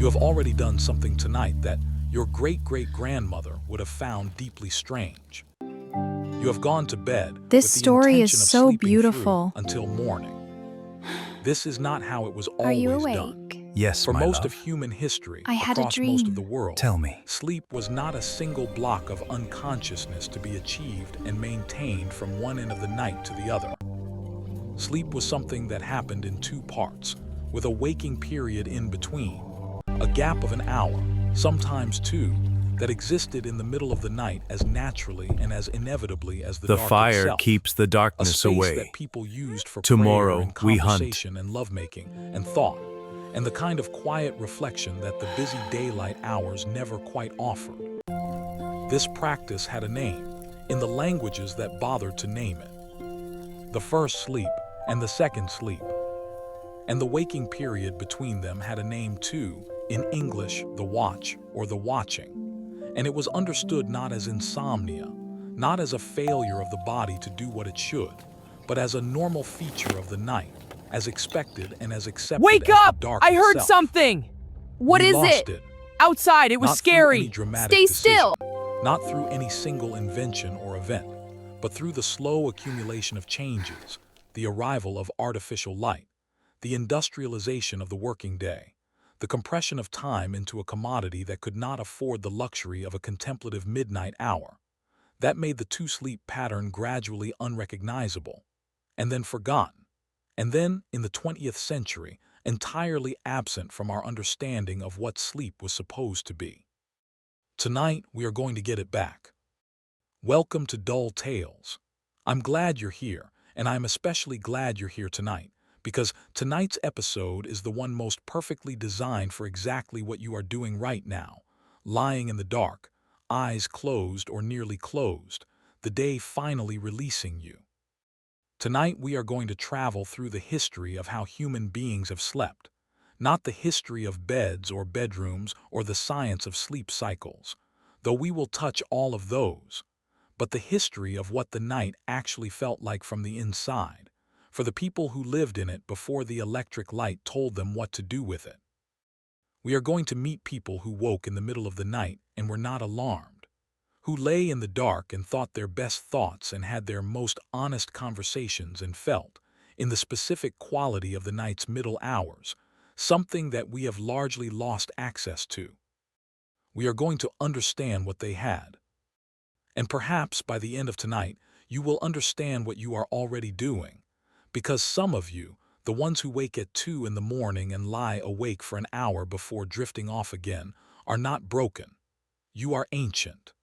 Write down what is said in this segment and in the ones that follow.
You have already done something tonight that your great-great-grandmother would have found deeply strange. You have gone to bed This with the story is intention of so sleeping beautiful. through until morning. This is not how it was Are you always awake? done. Yes, For my most love. of human history, I had a across most of the dream. world, Tell me. sleep was not a single block of unconsciousness to be achieved and maintained from one end of the night to the other. Sleep was something that happened in two parts, with a waking period in between, a gap of an hour, sometimes two, that existed in the middle of the night as naturally and as inevitably as the The dark fire itself. keeps the A darkness space away. that people used for Tomorrow, prayer and we hunt. conversation and lovemaking and thought, and the kind of quiet reflection that the busy daylight hours never quite offered. This practice had a name, in the languages that bothered to name it. The first sleep and the second sleep. And the waking period between them had a name too, in English, the watch or the watching. And it was understood not as insomnia, not as a failure of the body to do what it should, but as a normal feature of the night, as expected and as accepted Wake as up! the dark I heard itself. something! What We is lost it? Outside, it was not through any scary. dramatic Stay decision, still. not through any single invention or event, but through the slow accumulation of changes, the arrival of artificial light, the industrialization of the working day, the compression of time into a commodity that could not afford the luxury of a contemplative midnight hour. That made the two-sleep pattern gradually unrecognizable, and then forgotten, and then, in the 20th century, entirely absent from our understanding of what sleep was supposed to be. Tonight, we are going to get it back. Welcome to Dull Tales. I'm glad you're here, and I'm especially glad you're here tonight, because tonight's episode is the one most perfectly designed for exactly what you are doing right now, lying in the dark, eyes closed or nearly closed, the day finally releasing you. Tonight we are going to travel through the history of how human beings have slept, not the history of beds or bedrooms or the science of sleep cycles, though we will touch all of those, but the history of what the night actually felt like from the inside, for the people who lived in it before the electric light told them what to do with it. We are going to meet people who woke in the middle of the night and were not alarmed, who lay in the dark and thought their best thoughts and had their most honest conversations and felt, in the specific quality of the night's middle hours, something that we have largely lost access to. We are going to understand what they had. And perhaps by the end of tonight, you will understand what you are already doing, because some of you, the ones who wake at 2 in the morning and lie awake for an hour before drifting off again, are not broken. You are ancient.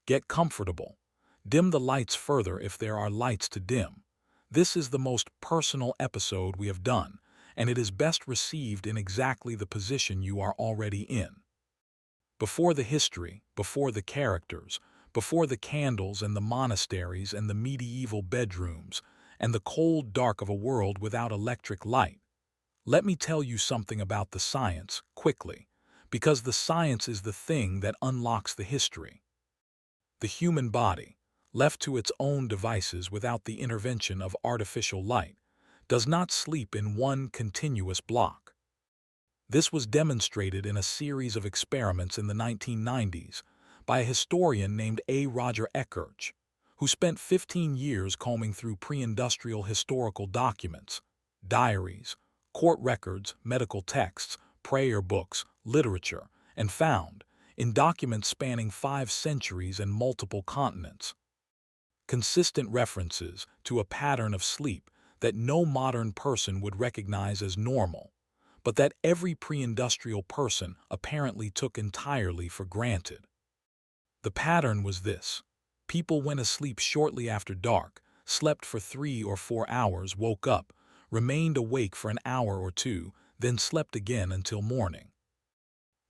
Get comfortable. Dim the lights further if there are lights to dim. This is the most personal episode we have done, and it is best received in exactly the position you are already in. Before the history, before the characters, before the candles and the monasteries and the medieval bedrooms, and the cold dark of a world without electric light, let me tell you something about the science, quickly, because the science is the thing that unlocks the history. The human body, left to its own devices without the intervention of artificial light, does not sleep in one continuous block. This was demonstrated in a series of experiments in the 1990s by a historian named A. Roger Eckerch, who spent 15 years combing through pre-industrial historical documents, diaries, court records, medical texts, prayer books, literature, and found, in documents spanning 5 centuries and multiple continents, consistent references to a pattern of sleep that no modern person would recognize as normal, but that every pre-industrial person apparently took entirely for granted. The pattern was this. People went asleep shortly after dark, slept for 3 or 4 hours, woke up, remained awake for an hour or two, then slept again until morning.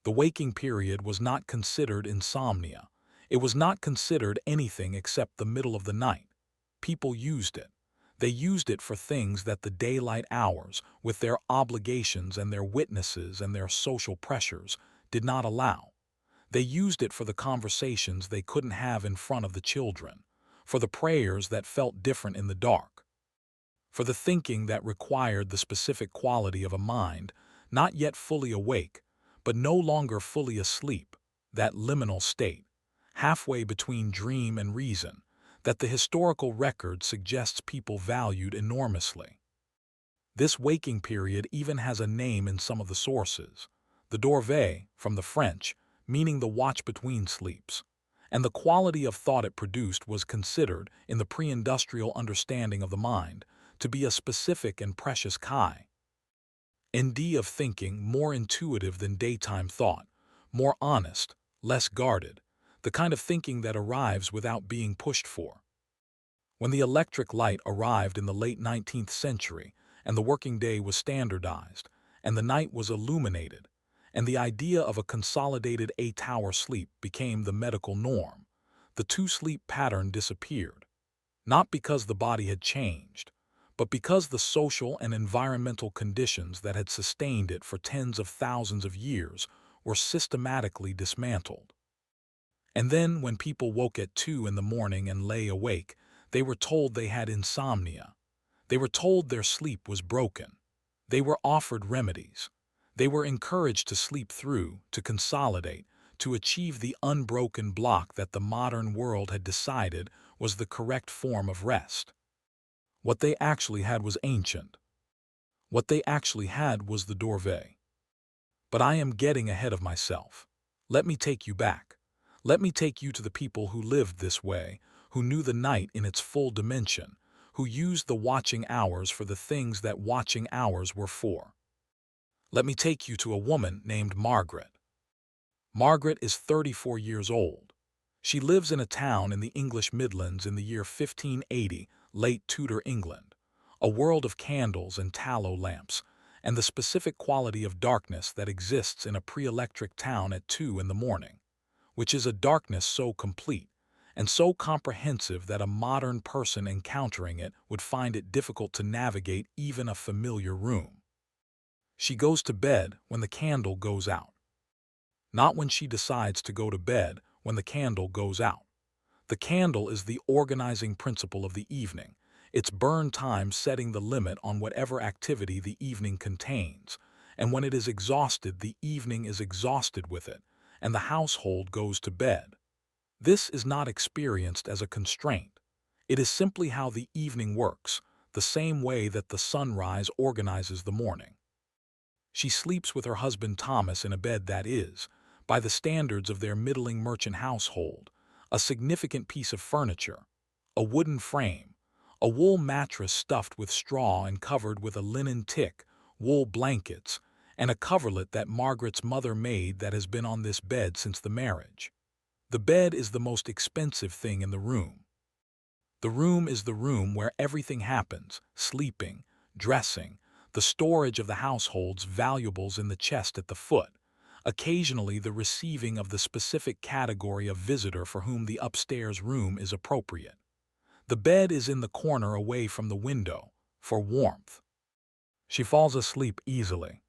The waking period was not considered insomnia. It was not considered anything except the middle of the night. People used it. They used it for things that the daylight hours, with their obligations and their witnesses and their social pressures, did not allow. They used it for the conversations they couldn't have in front of the children, for the prayers that felt different in the dark, for the thinking that required the specific quality of a mind, not yet fully awake, but no longer fully asleep, that liminal state, halfway between dream and reason, that the historical record suggests people valued enormously. This waking period even has a name in some of the sources, the dorveille, from the French, meaning the watch between sleeps, and the quality of thought it produced was considered, in the pre-industrial understanding of the mind, to be a specific and precious kai. ND of thinking more intuitive than daytime thought, more honest, less guarded, the kind of thinking that arrives without being pushed for. When the electric light arrived in the late 19th century, and the working day was standardized, and the night was illuminated, and the idea of a consolidated 8-hour sleep became the medical norm, the two-sleep pattern disappeared, not because the body had changed, but because the social and environmental conditions that had sustained it for tens of thousands of years were systematically dismantled. And then, when people woke at 2 in the morning and lay awake, they were told they had insomnia. They were told their sleep was broken. They were offered remedies. They were encouraged to sleep through, to consolidate, to achieve the unbroken block that the modern world had decided was the correct form of rest. What they actually had was ancient. What they actually had was the dorveille. But I am getting ahead of myself. Let me take you back. Let me take you to the people who lived this way, who knew the night in its full dimension, who used the watching hours for the things that watching hours were for. Let me take you to a woman named Margaret. Margaret is 34 years old. She lives in a town in the English Midlands in the year 1580, late Tudor England, a world of candles and tallow lamps, and the specific quality of darkness that exists in a pre-electric town at 2 in the morning, which is a darkness so complete and so comprehensive that a modern person encountering it would find it difficult to navigate even a familiar room. She goes to bed when the candle goes out. Not when she decides to go to bed when the candle goes out. The candle is the organizing principle of the evening, its burn time setting the limit on whatever activity the evening contains, and when it is exhausted, the evening is exhausted with it, and the household goes to bed. This is not experienced as a constraint. It is simply how the evening works, the same way that the sunrise organizes the morning. She sleeps with her husband Thomas in a bed that is, by the standards of their middling merchant household, a significant piece of furniture, a wooden frame, a wool mattress stuffed with straw and covered with a linen tick, wool blankets, and a coverlet that Margaret's mother made that has been on this bed since the marriage. The bed is the most expensive thing in the room. The room is the room where everything happens, sleeping, dressing, the storage of the household's valuables in the chest at the foot, occasionally the receiving of the specific category of visitor for whom the upstairs room is appropriate. The bed is in the corner away from the window, for warmth. She falls asleep easily.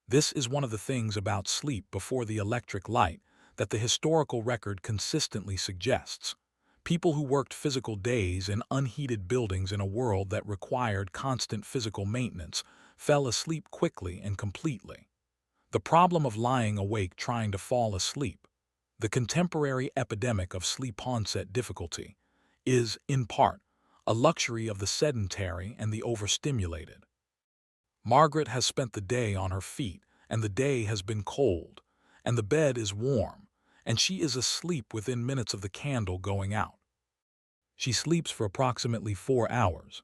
This is one of the things about sleep before the electric light that the historical record consistently suggests. People who worked physical days in unheated buildings in a world that required constant physical maintenance fell asleep quickly and completely. The problem of lying awake trying to fall asleep, the contemporary epidemic of sleep onset difficulty, is, in part, a luxury of the sedentary and the overstimulated. Margaret has spent the day on her feet, and the day has been cold, and the bed is warm, and she is asleep within minutes of the candle going out. She sleeps for approximately 4 hours.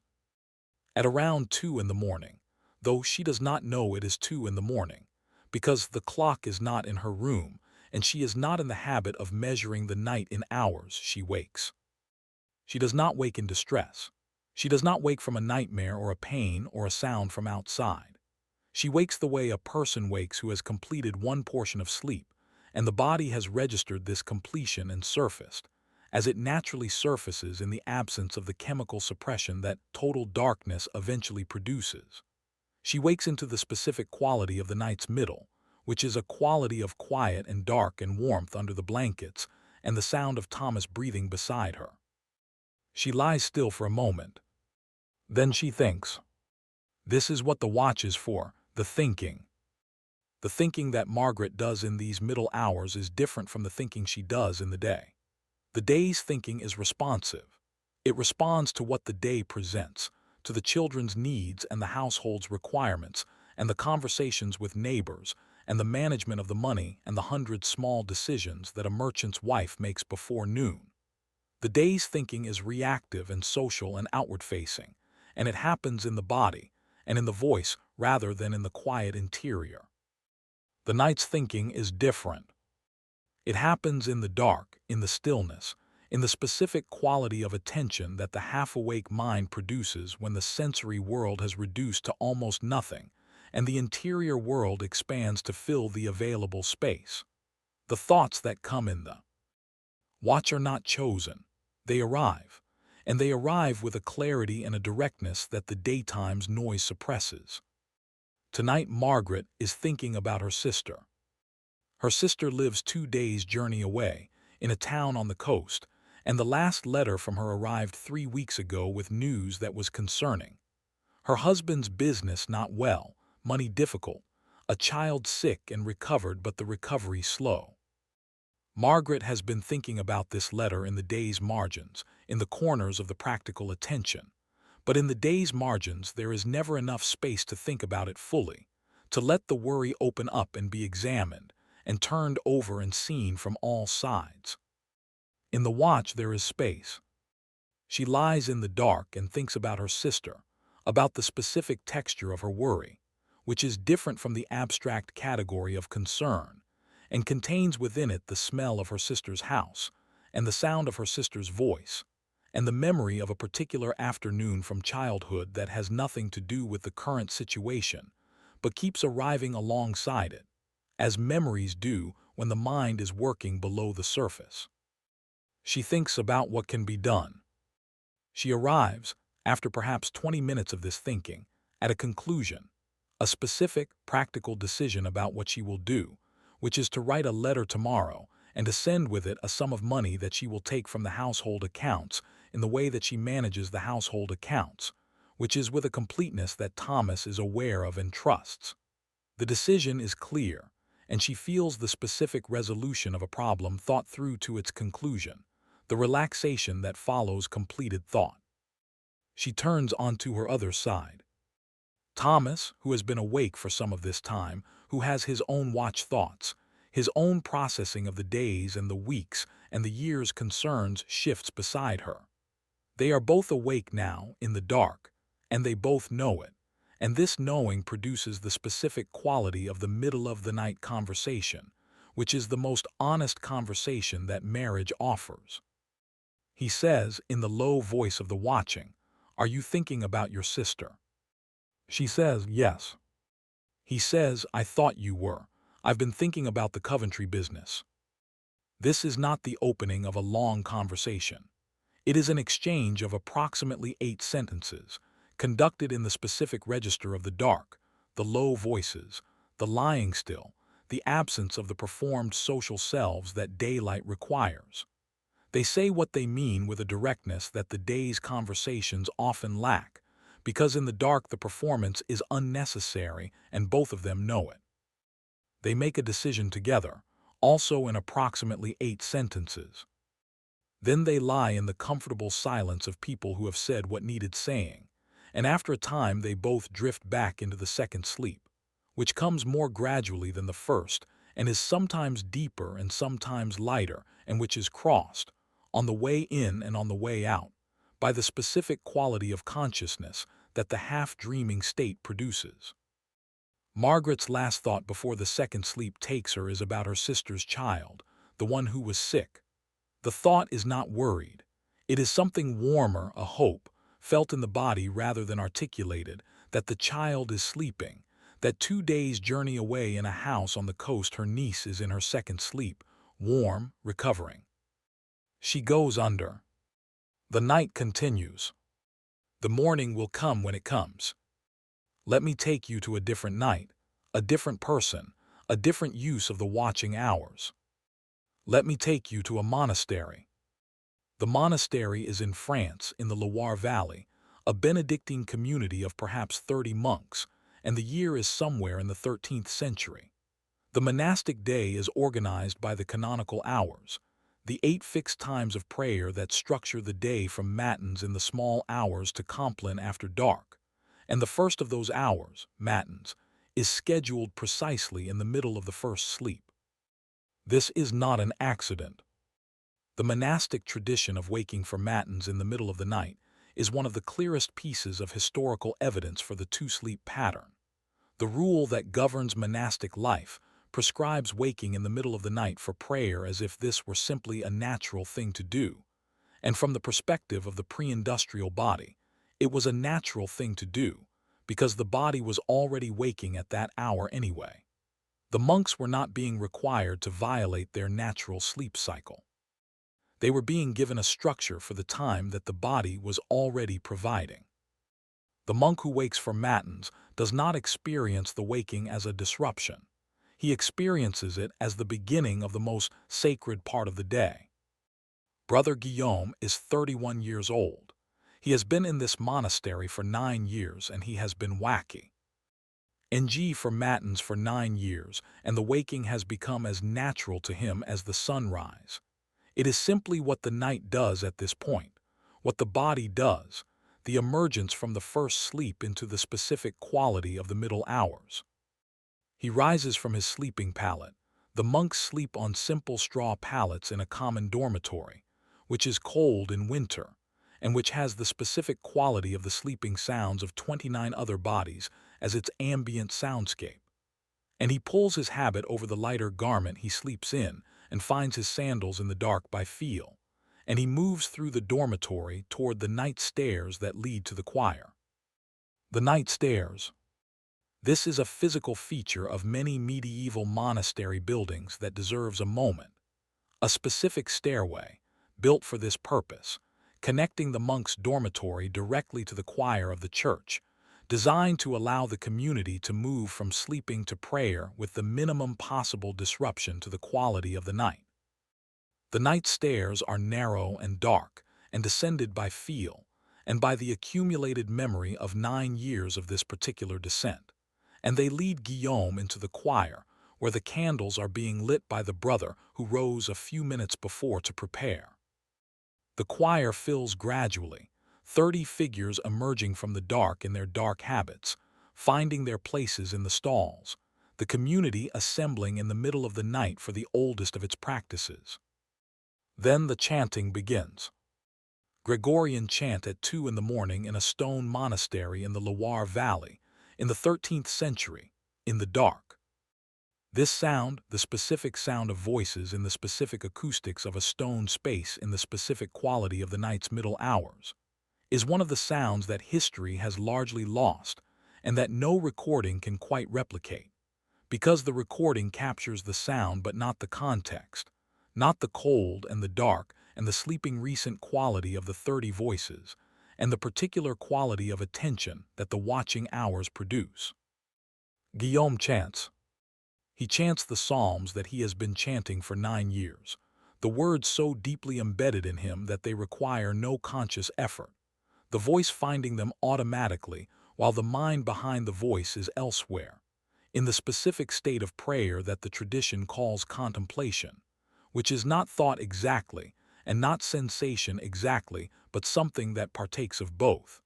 At around 2 in the morning, though she does not know it is 2 in the morning, because the clock is not in her room and she is not in the habit of measuring the night in hours, she wakes. She does not wake in distress. She does not wake from a nightmare or a pain or a sound from outside. She wakes the way a person wakes who has completed one portion of sleep, and the body has registered this completion and surfaced, as it naturally surfaces in the absence of the chemical suppression that total darkness eventually produces. She wakes into the specific quality of the night's middle, which is a quality of quiet and dark and warmth under the blankets and the sound of Thomas breathing beside her. She lies still for a moment. Then she thinks. This is what the watch is for, the thinking. The thinking that Margaret does in these middle hours is different from the thinking she does in the day. The day's thinking is responsive. It responds to what the day presents, to the children's needs and the household's requirements, and the conversations with neighbors, and the management of the money and the 100 small decisions that a merchant's wife makes before noon. The day's thinking is reactive and social and outward-facing, and it happens in the body and in the voice rather than in the quiet interior. The night's thinking is different. It happens in the dark, in the stillness, in the specific quality of attention that the half-awake mind produces when the sensory world has reduced to almost nothing, and the interior world expands to fill the available space. The thoughts that come in the watch are not chosen. They arrive, and they arrive with a clarity and a directness that the daytime's noise suppresses. Tonight Margaret is thinking about her sister. Her sister lives 2 days' journey away, in a town on the coast, and the last letter from her arrived 3 weeks ago with news that was concerning. Her husband's business not well, money difficult, a child sick and recovered but the recovery slow. Margaret has been thinking about this letter in the day's margins, in the corners of the practical attention. But in the day's margins there is never enough space to think about it fully, to let the worry open up and be examined, and turned over and seen from all sides. In the watch there is space. She lies in the dark and thinks about her sister, about the specific texture of her worry, which is different from the abstract category of concern, and contains within it the smell of her sister's house, and the sound of her sister's voice, and the memory of a particular afternoon from childhood that has nothing to do with the current situation, but keeps arriving alongside it, as memories do when the mind is working below the surface. She thinks about what can be done. She arrives, after perhaps 20 minutes of this thinking, at a conclusion, a specific, practical decision about what she will do, which is to write a letter tomorrow and to send with it a sum of money that she will take from the household accounts in the way that she manages the household accounts, which is with a completeness that Thomas is aware of and trusts. The decision is clear, and she feels the specific resolution of a problem thought through to its conclusion, the relaxation that follows completed thought. She turns onto her other side. Thomas, who has been awake for some of this time, who has his own watch thoughts, his own processing of the days and the weeks and the years' concerns shifts beside her. They are both awake now, in the dark, and they both know it, and this knowing produces the specific quality of the middle-of-the-night conversation, which is the most honest conversation that marriage offers. He says, in the low voice of the watching, "Are you thinking about your sister?" She says, "Yes." He says, "I thought you were. I've been thinking about the Coventry business." This is not the opening of a long conversation. It is an exchange of approximately 8 sentences, conducted in the specific register of the dark, the low voices, the lying still, the absence of the performed social selves that daylight requires. They say what they mean with a directness that the day's conversations often lack, because in the dark the performance is unnecessary and both of them know it. They make a decision together, also in approximately 8 sentences. Then they lie in the comfortable silence of people who have said what needed saying, and after a time they both drift back into the second sleep, which comes more gradually than the first and is sometimes deeper and sometimes lighter, and which is crossed, on the way in and on the way out, by the specific quality of consciousness that the half-dreaming state produces. Margaret's last thought before the second sleep takes her is about her sister's child, the one who was sick. The thought is not worried. It is something warmer, a hope, felt in the body rather than articulated, that the child is sleeping, that 2 days' journey away in a house on the coast her niece is in her second sleep, warm, recovering. She goes under. The night continues. The morning will come when it comes. Let me take you to a different night, a different person, a different use of the watching hours. Let me take you to a monastery. The monastery is in France, in the Loire Valley, a Benedictine community of perhaps 30 monks, and the year is somewhere in the 13th century. The monastic day is organized by the canonical hours, the 8 fixed times of prayer that structure the day from matins in the small hours to compline after dark. And the first of those hours, matins, is scheduled precisely in the middle of the first sleep. This is not an accident. The monastic tradition of waking for matins in the middle of the night is one of the clearest pieces of historical evidence for the two-sleep pattern. The rule that governs monastic life prescribes waking in the middle of the night for prayer as if this were simply a natural thing to do. And from the perspective of the pre-industrial body, it was a natural thing to do, because the body was already waking at that hour anyway. The monks were not being required to violate their natural sleep cycle. They were being given a structure for the time that the body was already providing. The monk who wakes for matins does not experience the waking as a disruption. He experiences it as the beginning of the most sacred part of the day. Brother Guillaume is 31 years old. He has been in this monastery for 9 years and he has been wacky. NG for matins for 9 years, and the waking has become as natural to him as the sunrise. It is simply what the night does at this point, what the body does, the emergence from the first sleep into the specific quality of the middle hours. He rises from his sleeping pallet. The monks sleep on simple straw pallets in a common dormitory, which is cold in winter, and which has the specific quality of the sleeping sounds of 29 other bodies as its ambient soundscape. And he pulls his habit over the lighter garment he sleeps in and finds his sandals in the dark by feel, and he moves through the dormitory toward the night stairs that lead to the choir. The night stairs. This is a physical feature of many medieval monastery buildings that deserves a moment. A specific stairway, built for this purpose, connecting the monks' dormitory directly to the choir of the church, designed to allow the community to move from sleeping to prayer with the minimum possible disruption to the quality of the night. The night stairs are narrow and dark, and descended by feel, and by the accumulated memory of 9 years of this particular descent, and they lead Guillaume into the choir, where the candles are being lit by the brother who rose a few minutes before to prepare. The choir fills gradually, 30 figures emerging from the dark in their dark habits, finding their places in the stalls, the community assembling in the middle of the night for the oldest of its practices. Then the chanting begins. Gregorian chant at 2 in the morning in a stone monastery in the Loire Valley, in the 13th century, in the dark. This sound, the specific sound of voices in the specific acoustics of a stone space in the specific quality of the night's middle hours, is one of the sounds that history has largely lost and that no recording can quite replicate, because the recording captures the sound but not the context, not the cold and the dark and the sleeping recent quality of the 30 voices, and the particular quality of attention that the watching hours produce. Guillaume chants. He chants the psalms that he has been chanting for 9 years, the words so deeply embedded in him that they require no conscious effort, the voice finding them automatically while the mind behind the voice is elsewhere, in the specific state of prayer that the tradition calls contemplation, which is not thought exactly and not sensation exactly, but something that partakes of both.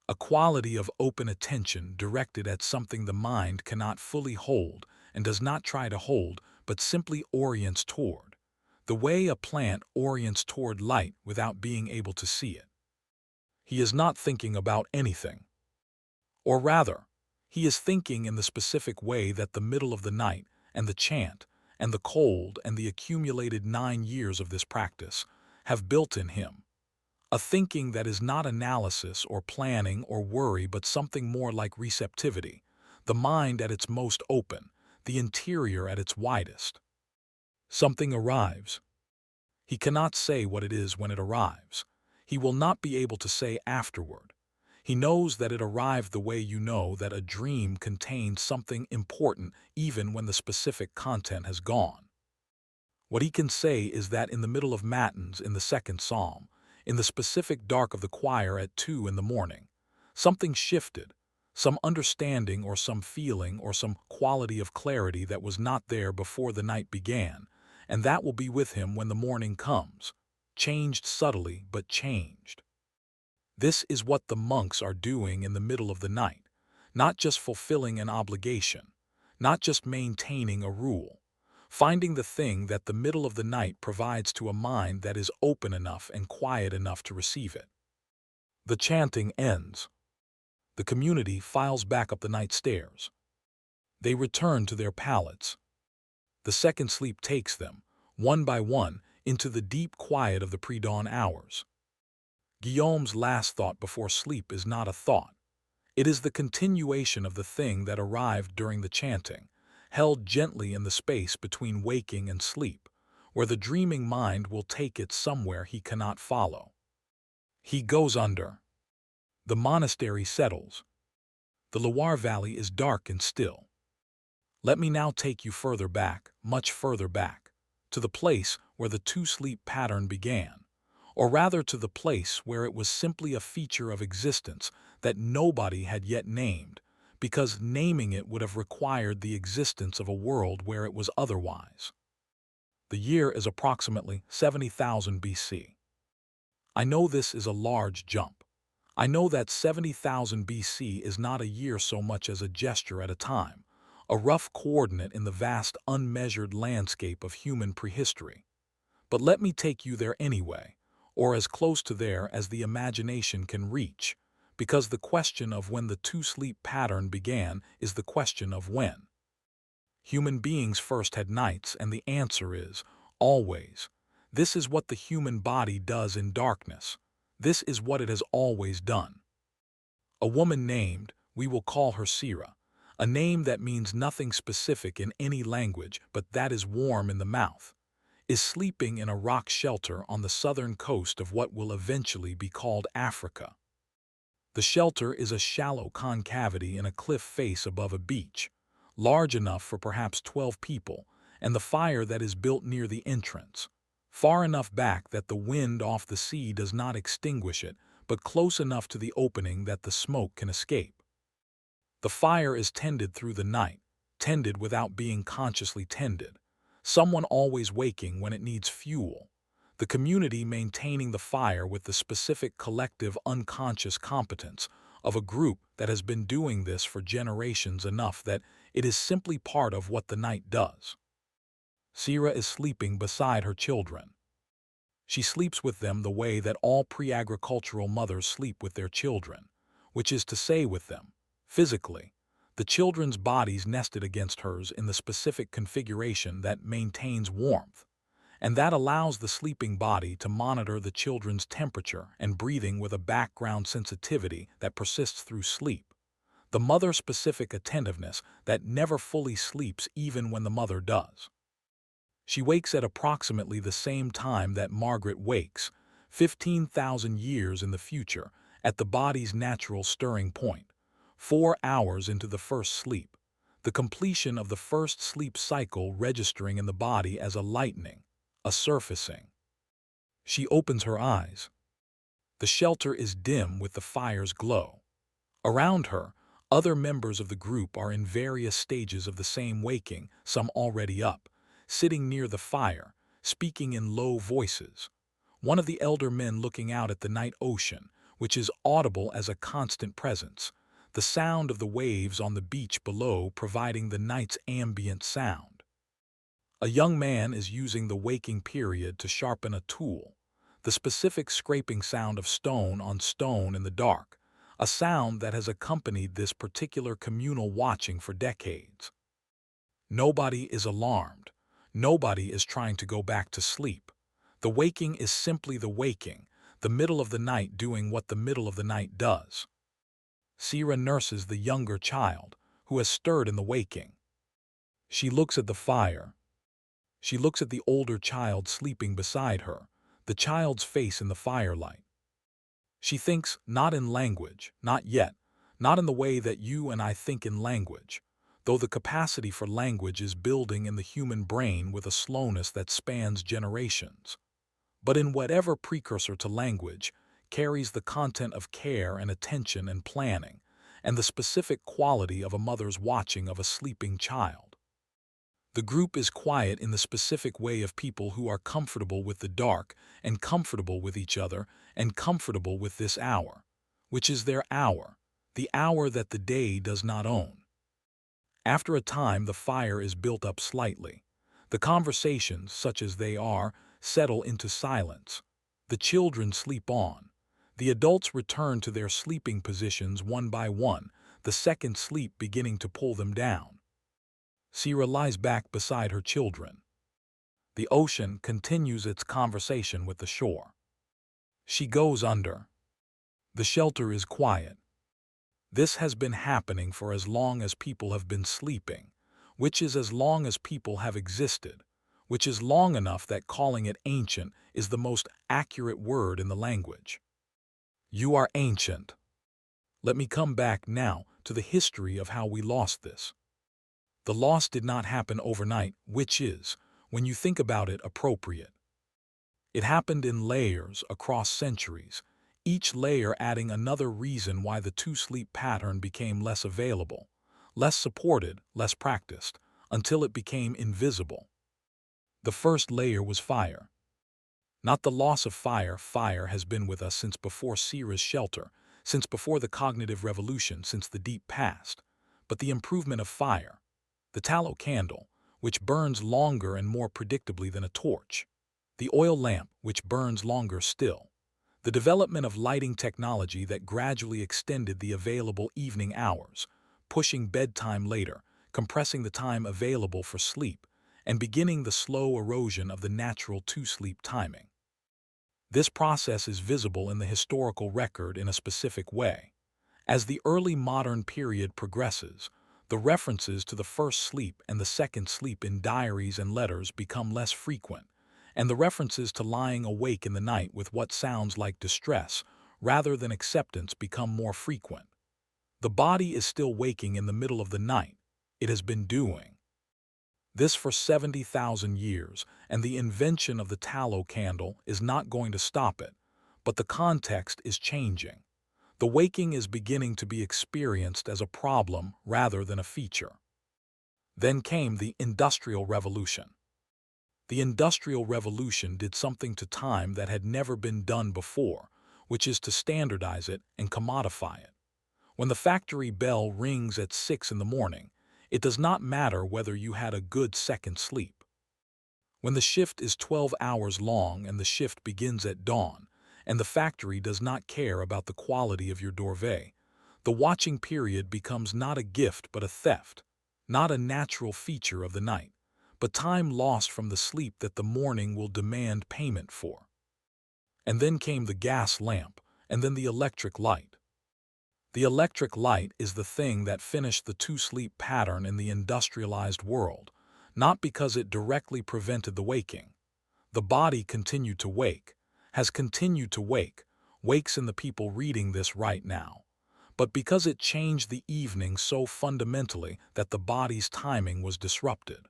A quality of open attention directed at something the mind cannot fully hold and does not try to hold, but simply orients toward, the way a plant orients toward light without being able to see it. He is not thinking about anything. Or rather, he is thinking in the specific way that the middle of the night and the chant and the cold and the accumulated 9 years of this practice have built in him. A thinking that is not analysis or planning or worry but something more like receptivity, the mind at its most open, the interior at its widest. Something arrives. He cannot say what it is when it arrives. He will not be able to say afterward. He knows that it arrived the way you know that a dream contains something important even when the specific content has gone. What he can say is that in the middle of matins in the second psalm, in the specific dark of the choir at 2 in the morning, something shifted, some understanding or some feeling or some quality of clarity that was not there before the night began, and that will be with him when the morning comes, changed subtly but changed. This is what the monks are doing in the middle of the night, not just fulfilling an obligation, not just maintaining a rule, finding the thing that the middle of the night provides to a mind that is open enough and quiet enough to receive it. The chanting ends. The community files back up the night stairs. They return to their pallets. The second sleep takes them, one by one, into the deep quiet of the pre-dawn hours. Guillaume's last thought before sleep is not a thought. It is the continuation of the thing that arrived during the chanting, held gently in the space between waking and sleep, where the dreaming mind will take it somewhere he cannot follow. He goes under. The monastery settles. The Loire Valley is dark and still. Let me now take you further back, much further back, to the place where the two-sleep pattern began, or rather to the place where it was simply a feature of existence that nobody had yet named, because naming it would have required the existence of a world where it was otherwise. The year is approximately 70,000 BC. I know this is a large jump. I know that 70,000 BC is not a year so much as a gesture at a time, a rough coordinate in the vast unmeasured landscape of human prehistory. But let me take you there anyway, or as close to there as the imagination can reach, because the question of when the two-sleep pattern began is the question of when. Human beings first had nights, and the answer is, always. This is what the human body does in darkness. This is what it has always done. A woman named, we will call her Sira, a name that means nothing specific in any language but that is warm in the mouth, is sleeping in a rock shelter on the southern coast of what will eventually be called Africa. The shelter is a shallow concavity in a cliff face above a beach, large enough for perhaps 12 people, and the fire that is built near the entrance, far enough back that the wind off the sea does not extinguish it, but close enough to the opening that the smoke can escape. The fire is tended through the night, tended without being consciously tended, someone always waking when it needs fuel, the community maintaining the fire with the specific collective unconscious competence of a group that has been doing this for generations enough that it is simply part of what the night does. Sira is sleeping beside her children. She sleeps with them the way that all pre-agricultural mothers sleep with their children, which is to say with them, physically, the children's bodies nested against hers in the specific configuration that maintains warmth, and that allows the sleeping body to monitor the children's temperature and breathing with a background sensitivity that persists through sleep, the mother-specific attentiveness that never fully sleeps even when the mother does. She wakes at approximately the same time that Margaret wakes, 15,000 years in the future, at the body's natural stirring point, 4 hours into the first sleep, the completion of the first sleep cycle registering in the body as a lightening, a surfacing. She opens her eyes. The shelter is dim with the fire's glow. Around her, other members of the group are in various stages of the same waking, some already up, sitting near the fire, speaking in low voices. One of the elder men looking out at the night ocean, which is audible as a constant presence, the sound of the waves on the beach below providing the night's ambient sound. A young man is using the waking period to sharpen a tool, the specific scraping sound of stone on stone in the dark, a sound that has accompanied this particular communal watching for decades. Nobody is alarmed. Nobody is trying to go back to sleep. The waking is simply the waking, the middle of the night doing what the middle of the night does. Sira nurses the younger child, who has stirred in the waking. She looks at the fire. She looks at the older child sleeping beside her, the child's face in the firelight. She thinks not in language, not yet, not in the way that you and I think in language, though the capacity for language is building in the human brain with a slowness that spans generations, but in whatever precursor to language carries the content of care and attention and planning, and the specific quality of a mother's watching of a sleeping child. The group is quiet in the specific way of people who are comfortable with the dark and comfortable with each other and comfortable with this hour, which is their hour, the hour that the day does not own. After a time, the fire is built up slightly. The conversations, such as they are, settle into silence. The children sleep on. The adults return to their sleeping positions one by one, the second sleep beginning to pull them down. Sierra lies back beside her children. The ocean continues its conversation with the shore. She goes under. The shelter is quiet. This has been happening for as long as people have been sleeping, which is as long as people have existed, which is long enough that calling it ancient is the most accurate word in the language. You are ancient. Let me come back now to the history of how we lost this. The loss did not happen overnight, which is, when you think about it, appropriate. It happened in layers across centuries, each layer adding another reason why the two-sleep pattern became less available, less supported, less practiced, until it became invisible. The first layer was fire. Not the loss of fire. Fire has been with us since before Sierra's shelter, since before the cognitive revolution, since the deep past, but the improvement of fire, the tallow candle, which burns longer and more predictably than a torch, the oil lamp, which burns longer still, the development of lighting technology that gradually extended the available evening hours, pushing bedtime later, compressing the time available for sleep, and beginning the slow erosion of the natural two-sleep timing. This process is visible in the historical record in a specific way. As the early modern period progresses, the references to the first sleep and the second sleep in diaries and letters become less frequent, and the references to lying awake in the night with what sounds like distress rather than acceptance become more frequent. The body is still waking in the middle of the night. It has been doing this for 70,000 years, and the invention of the tallow candle is not going to stop it, but the context is changing. The waking is beginning to be experienced as a problem rather than a feature. Then came the Industrial Revolution. The Industrial Revolution did something to time that had never been done before, which is to standardize it and commodify it. When the factory bell rings at 6 in the morning, it does not matter whether you had a good second sleep. When the shift is 12 hours long and the shift begins at dawn, and the factory does not care about the quality of your duvet, the watching period becomes not a gift but a theft, not a natural feature of the night, but time lost from the sleep that the morning will demand payment for. And then came the gas lamp, and then the electric light. The electric light is the thing that finished the two-sleep pattern in the industrialized world, not because it directly prevented the waking. The body continued to wake, has continued to wake, wakes in the people reading this right now, but because it changed the evening so fundamentally that the body's timing was disrupted.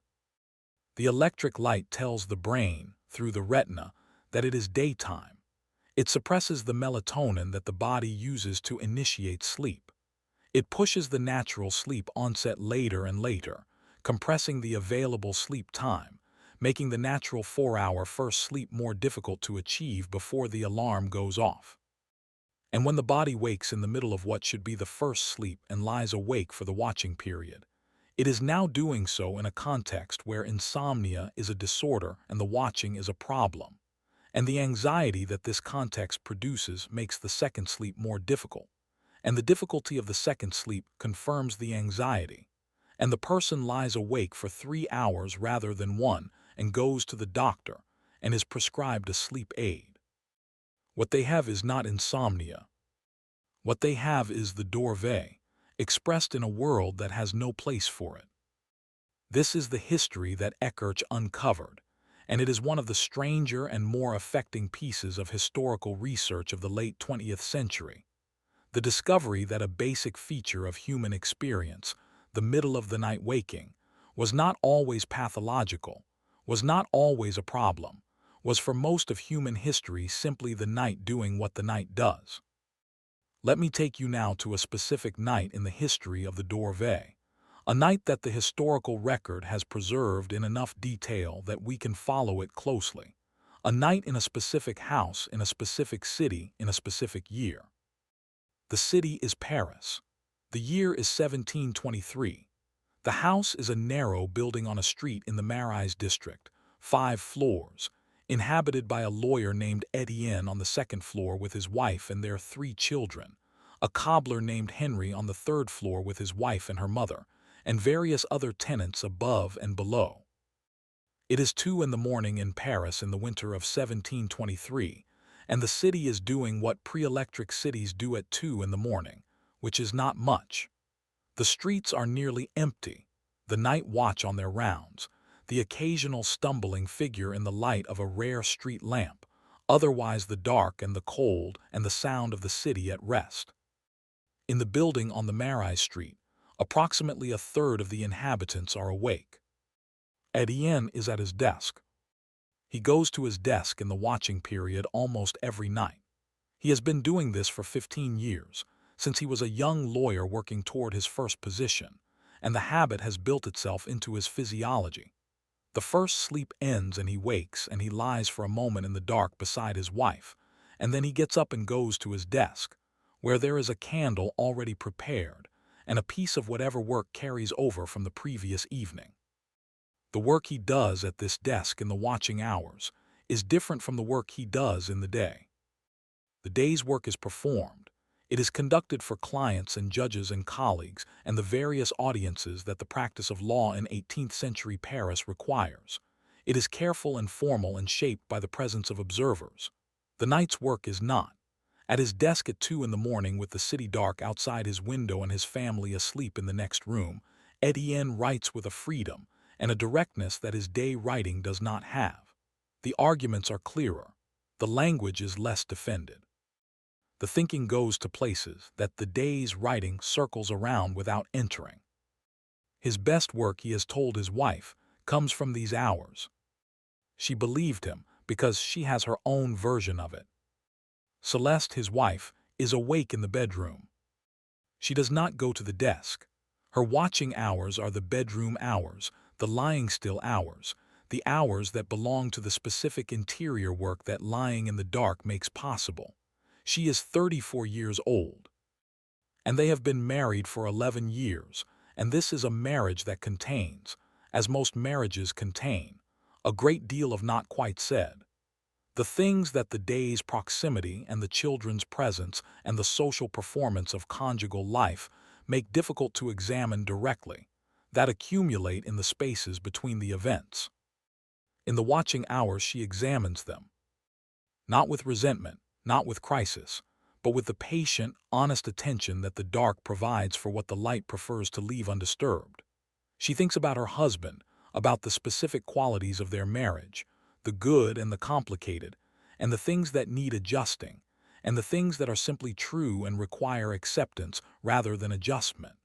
The electric light tells the brain, through the retina, that it is daytime. It suppresses the melatonin that the body uses to initiate sleep. It pushes the natural sleep onset later and later, compressing the available sleep time, making the natural 4-hour first sleep more difficult to achieve before the alarm goes off. And when the body wakes in the middle of what should be the first sleep and lies awake for the watching period, it is now doing so in a context where insomnia is a disorder and the watching is a problem. And the anxiety that this context produces makes the second sleep more difficult. And the difficulty of the second sleep confirms the anxiety. And the person lies awake for 3 hours rather than 1 and goes to the doctor and is prescribed a sleep aid. What they have is not insomnia. What they have is the duvet, expressed in a world that has no place for it. This is the history that Eckhart uncovered, and it is one of the stranger and more affecting pieces of historical research of the late 20th century. The discovery that a basic feature of human experience, the middle-of-the-night waking, was not always pathological, was not always a problem, was for most of human history simply the night doing what the night does. Let me take you now to a specific night in the history of the Dorve, a night that the historical record has preserved in enough detail that we can follow it closely. A night in a specific house in a specific city in a specific year. The city is Paris. The year is 1723. The house is a narrow building on a street in the Marais district, 5 floors, inhabited by a lawyer named Etienne on the second floor with his wife and their 3 children, a cobbler named Henry on the third floor with his wife and her mother, and various other tenants above and below. It is 2 in the morning in Paris in the winter of 1723, and the city is doing what pre-electric cities do at 2 in the morning, which is not much. The streets are nearly empty, the night watch on their rounds, the occasional stumbling figure in the light of a rare street lamp, otherwise the dark and the cold and the sound of the city at rest. In the building on the Marais Street, approximately a third of the inhabitants are awake. Etienne is at his desk. He goes to his desk in the watching period almost every night. He has been doing this for 15 years, since he was a young lawyer working toward his first position, and the habit has built itself into his physiology. The first sleep ends and he wakes and he lies for a moment in the dark beside his wife, and then he gets up and goes to his desk, where there is a candle already prepared, and a piece of whatever work carries over from the previous evening. The work he does at this desk in the watching hours is different from the work he does in the day. The day's work is performed. It is conducted for clients and judges and colleagues and the various audiences that the practice of law in 18th century Paris requires. It is careful and formal and shaped by the presence of observers. The night's work is not. At his desk at 2 in the morning with the city dark outside his window and his family asleep in the next room, Etienne writes with a freedom and a directness that his day writing does not have. The arguments are clearer. The language is less defended. The thinking goes to places that the day's writing circles around without entering. His best work, he has told his wife, comes from these hours. She believed him because she has her own version of it. Celeste, his wife, is awake in the bedroom. She does not go to the desk. Her watching hours are the bedroom hours, the lying still hours, the hours that belong to the specific interior work that lying in the dark makes possible. She is 34 years old, and they have been married for 11 years, and this is a marriage that contains, as most marriages contain, a great deal of not quite said. The things that the day's proximity and the children's presence and the social performance of conjugal life make difficult to examine directly, that accumulate in the spaces between the events. In the watching hours she examines them, not with resentment, not with crisis, but with the patient, honest attention that the dark provides for what the light prefers to leave undisturbed. She thinks about her husband, about the specific qualities of their marriage, the good and the complicated, and the things that need adjusting, and the things that are simply true and require acceptance rather than adjustment.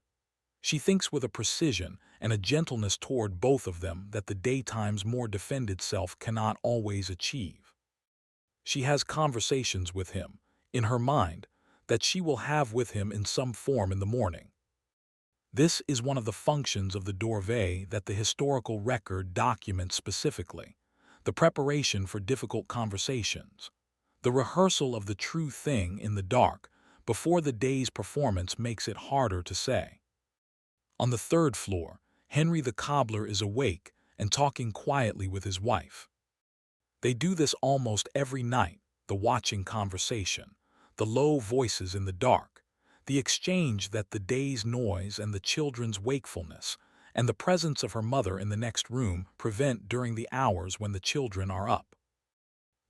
She thinks with a precision and a gentleness toward both of them that the daytime's more defended self cannot always achieve. She has conversations with him, in her mind, that she will have with him in some form in the morning. This is one of the functions of the Dorve that the historical record documents specifically, the preparation for difficult conversations, the rehearsal of the true thing in the dark before the day's performance makes it harder to say. On the third floor, Henry the cobbler is awake and talking quietly with his wife. They do this almost every night, the watching conversation, the low voices in the dark, the exchange that the day's noise and the children's wakefulness and the presence of her mother in the next room prevent during the hours when the children are up.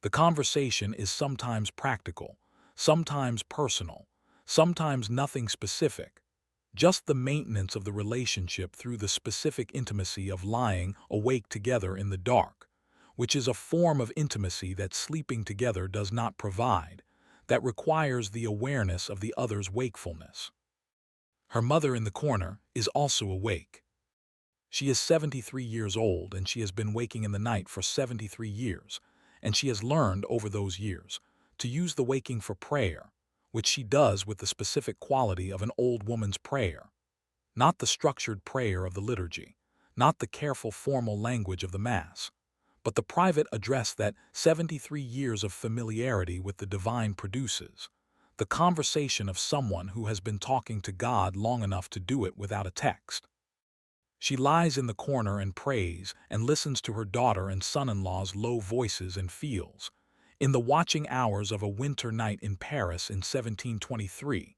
The conversation is sometimes practical, sometimes personal, sometimes nothing specific, just the maintenance of the relationship through the specific intimacy of lying awake together in the dark, which is a form of intimacy that sleeping together does not provide, that requires the awareness of the other's wakefulness. Her mother in the corner is also awake. She is 73 years old and she has been waking in the night for 73 years, and she has learned over those years to use the waking for prayer, which she does with the specific quality of an old woman's prayer, not the structured prayer of the liturgy, not the careful formal language of the Mass, but the private address that 73 years of familiarity with the divine produces, the conversation of someone who has been talking to God long enough to do it without a text. She lies in the corner and prays and listens to her daughter and son-in-law's low voices and feels, in the watching hours of a winter night in Paris in 1723,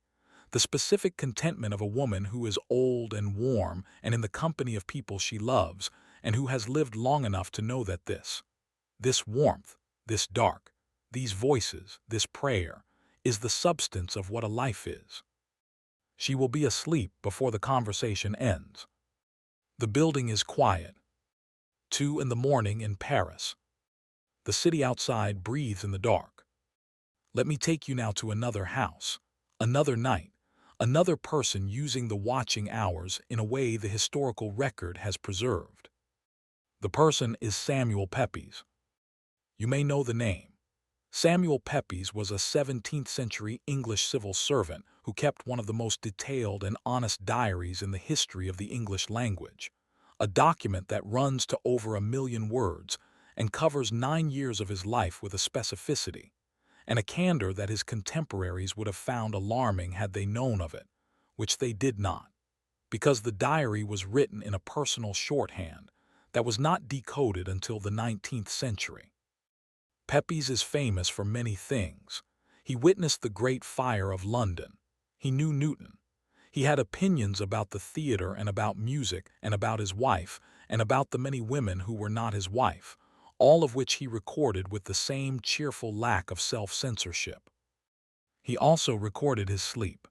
the specific contentment of a woman who is old and warm and in the company of people she loves and who has lived long enough to know that this warmth, this dark, these voices, this prayer, is the substance of what a life is. She will be asleep before the conversation ends. The building is quiet. 2 in the morning in Paris. The city outside breathes in the dark. Let me take you now to another house, another night, another person using the watching hours in a way the historical record has preserved. The person is Samuel Pepys. You may know the name. Samuel Pepys was a 17th-century English civil servant who kept one of the most detailed and honest diaries in the history of the English language, a document that runs to over 1 million words and covers 9 years of his life with a specificity and a candor that his contemporaries would have found alarming had they known of it, which they did not, because the diary was written in a personal shorthand that was not decoded until the 19th century. Pepys is famous for many things. He witnessed the Great Fire of London. He knew Newton. He had opinions about the theater and about music and about his wife and about the many women who were not his wife, all of which he recorded with the same cheerful lack of self-censorship. He also recorded his sleep.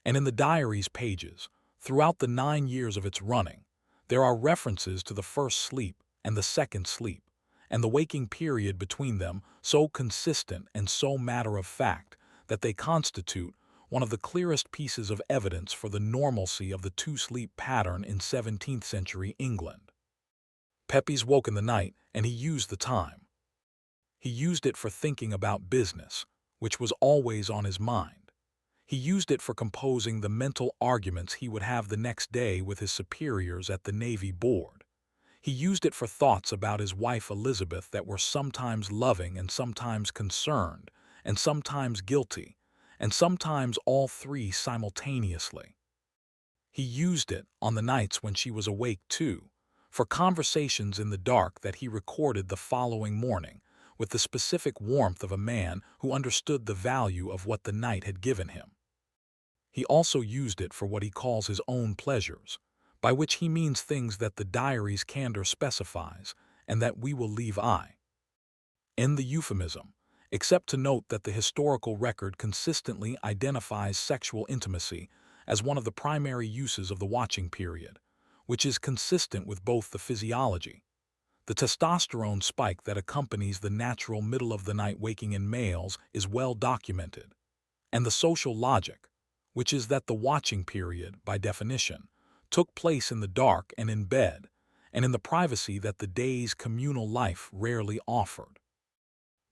And in the diary's pages, throughout the 9 years of its running, there are references to the first sleep and the second sleep, and the waking period between them so consistent and so matter-of-fact that they constitute one of the clearest pieces of evidence for the normalcy of the two-sleep pattern in 17th-century England. Pepys woke in the night, and he used the time. He used it for thinking about business, which was always on his mind. He used it for composing the mental arguments he would have the next day with his superiors at the Navy Board. He used it for thoughts about his wife Elizabeth that were sometimes loving and sometimes concerned, and sometimes guilty, and sometimes all three simultaneously. He used it, on the nights when she was awake too, for conversations in the dark that he recorded the following morning, with the specific warmth of a man who understood the value of what the night had given him. He also used it for what he calls his own pleasures, by which he means things that the diary's candor specifies and that we will leave in the euphemism, except to note that the historical record consistently identifies sexual intimacy as one of the primary uses of the watching period, which is consistent with both the physiology, the testosterone spike that accompanies the natural middle-of-the-night waking in males is well documented, and the social logic, which is that the watching period, by definition, took place in the dark and in bed, and in the privacy that the day's communal life rarely offered.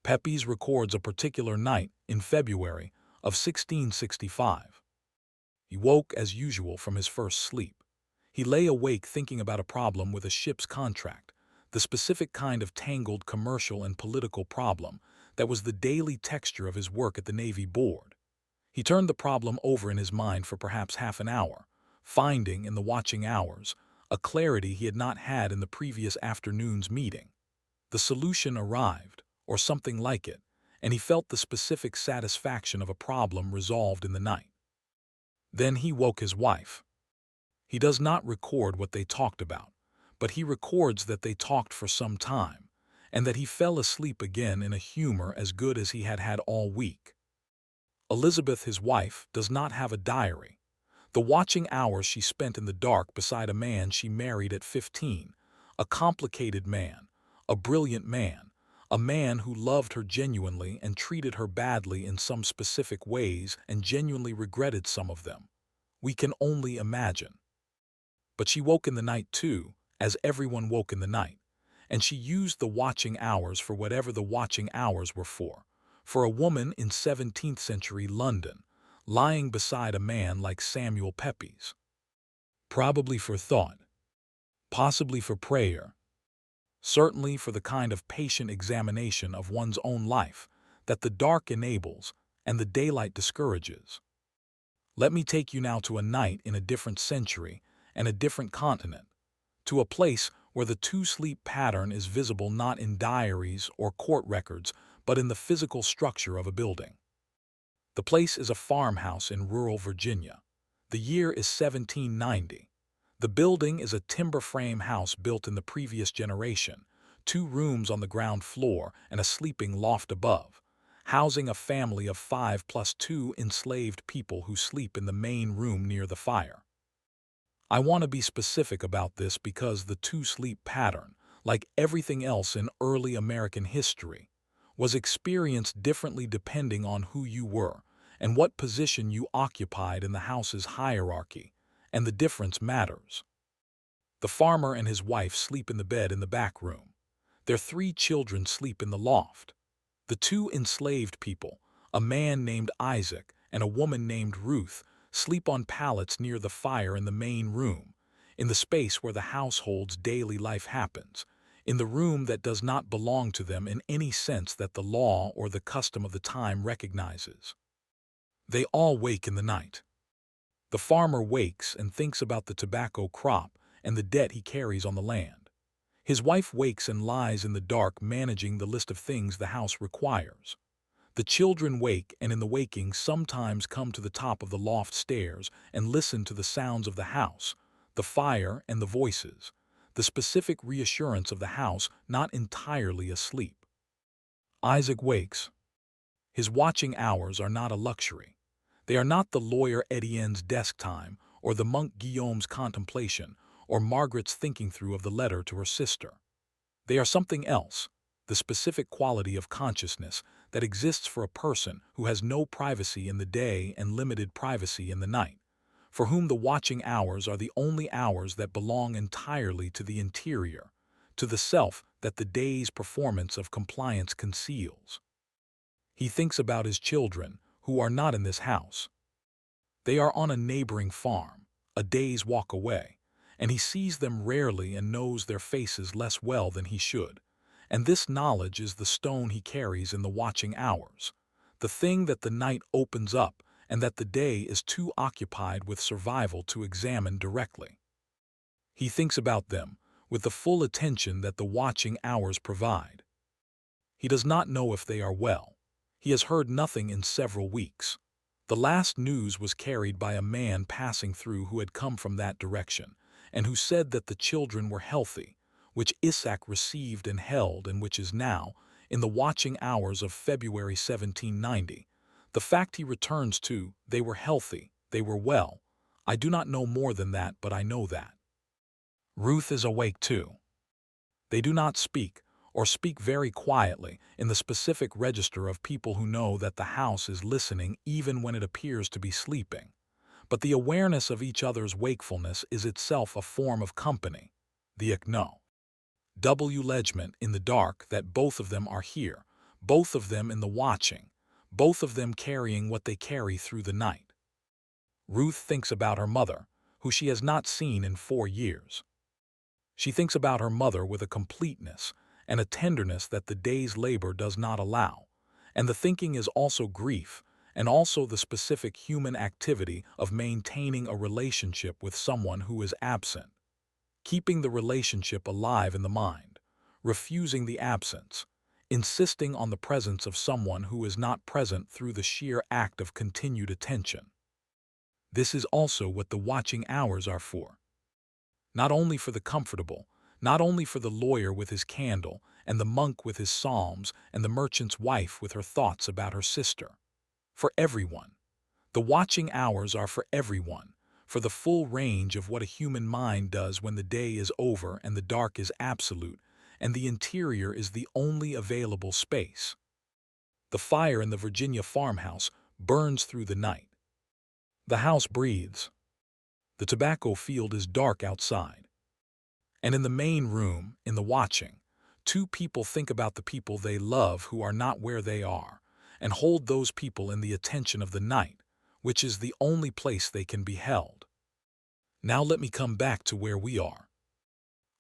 Pepys records a particular night in February of 1665. He woke as usual from his first sleep. He lay awake thinking about a problem with a ship's contract, the specific kind of tangled commercial and political problem that was the daily texture of his work at the Navy Board. He turned the problem over in his mind for perhaps half an hour, finding in the watching hours a clarity he had not had in the previous afternoon's meeting. The solution arrived, or something like it, and he felt the specific satisfaction of a problem resolved in the night. Then he woke his wife. He does not record what they talked about, but he records that they talked for some time, and that he fell asleep again in a humor as good as he had had all week. Elizabeth, his wife, does not have a diary. The watching hours she spent in the dark beside a man she married at 15, a complicated man, a brilliant man, a man who loved her genuinely and treated her badly in some specific ways and genuinely regretted some of them. We can only imagine. But she woke in the night too, as everyone woke in the night, and she used the watching hours for whatever the watching hours were for for a woman in 17th century London, lying beside a man like Samuel Pepys. Probably for thought, possibly for prayer, certainly for the kind of patient examination of one's own life that the dark enables and the daylight discourages. Let me take you now to a night in a different century and a different continent, to a place where the two-sleep pattern is visible not in diaries or court records, but in the physical structure of a building. The place is a farmhouse in rural Virginia. The year is 1790. The building is a timber frame house built in the previous generation, 2 rooms on the ground floor and a sleeping loft above, housing a family of 5 plus 2 enslaved people who sleep in the main room near the fire. I want to be specific about this because the two-sleep pattern, like everything else in early American history, was experienced differently depending on who you were and what position you occupied in the house's hierarchy, and the difference matters. The farmer and his wife sleep in the bed in the back room. Their 3 children sleep in the loft. The 2 enslaved people, a man named Isaac and a woman named Ruth, sleep on pallets near the fire in the main room, in the space where the household's daily life happens, in the room that does not belong to them in any sense that the law or the custom of the time recognizes. They all wake in the night. The farmer wakes and thinks about the tobacco crop and the debt he carries on the land. His wife wakes and lies in the dark managing the list of things the house requires. The children wake and in the waking sometimes come to the top of the loft stairs and listen to the sounds of the house, the fire and the voices, the specific reassurance of the house not entirely asleep. Isaac wakes. His watching hours are not a luxury. They are not the lawyer Etienne's desk time or the monk Guillaume's contemplation or Margaret's thinking through of the letter to her sister. They are something else, the specific quality of consciousness that exists for a person who has no privacy in the day and limited privacy in the night, for whom the watching hours are the only hours that belong entirely to the interior, to the self that the day's performance of compliance conceals. He thinks about his children, who are not in this house. They are on a neighboring farm, a day's walk away, and he sees them rarely and knows their faces less well than he should. And this knowledge is the stone he carries in the watching hours, the thing that the night opens up and that the day is too occupied with survival to examine directly. He thinks about them with the full attention that the watching hours provide. He does not know if they are well. He has heard nothing in several weeks. The last news was carried by a man passing through who had come from that direction, and who said that the children were healthy, which Isaac received and held and which is now, in the watching hours of February 1790, the fact he returns to, they were healthy, they were well. I do not know more than that, but I know that. Ruth is awake too. They do not speak, or speak very quietly, in the specific register of people who know that the house is listening even when it appears to be sleeping. But the awareness of each other's wakefulness is itself a form of company, the acknowledgement in the dark that both of them are here, both of them in the watching, both of them carrying what they carry through the night. Ruth thinks about her mother, who she has not seen in 4 years. She thinks about her mother with a completeness and a tenderness that the day's labor does not allow, and the thinking is also grief, and also the specific human activity of maintaining a relationship with someone who is absent, keeping the relationship alive in the mind, refusing the absence, insisting on the presence of someone who is not present through the sheer act of continued attention. This is also what the watching hours are for. Not only for the comfortable, not only for the lawyer with his candle, and the monk with his psalms, and the merchant's wife with her thoughts about her sister. For everyone. The watching hours are for everyone, for the full range of what a human mind does when the day is over and the dark is absolute, and the interior is the only available space. The fire in the Virginia farmhouse burns through the night. The house breathes. The tobacco field is dark outside. And in the main room, in the watching, 2 people think about the people they love who are not where they are, and hold those people in the attention of the night, which is the only place they can be held. Now let me come back to where we are.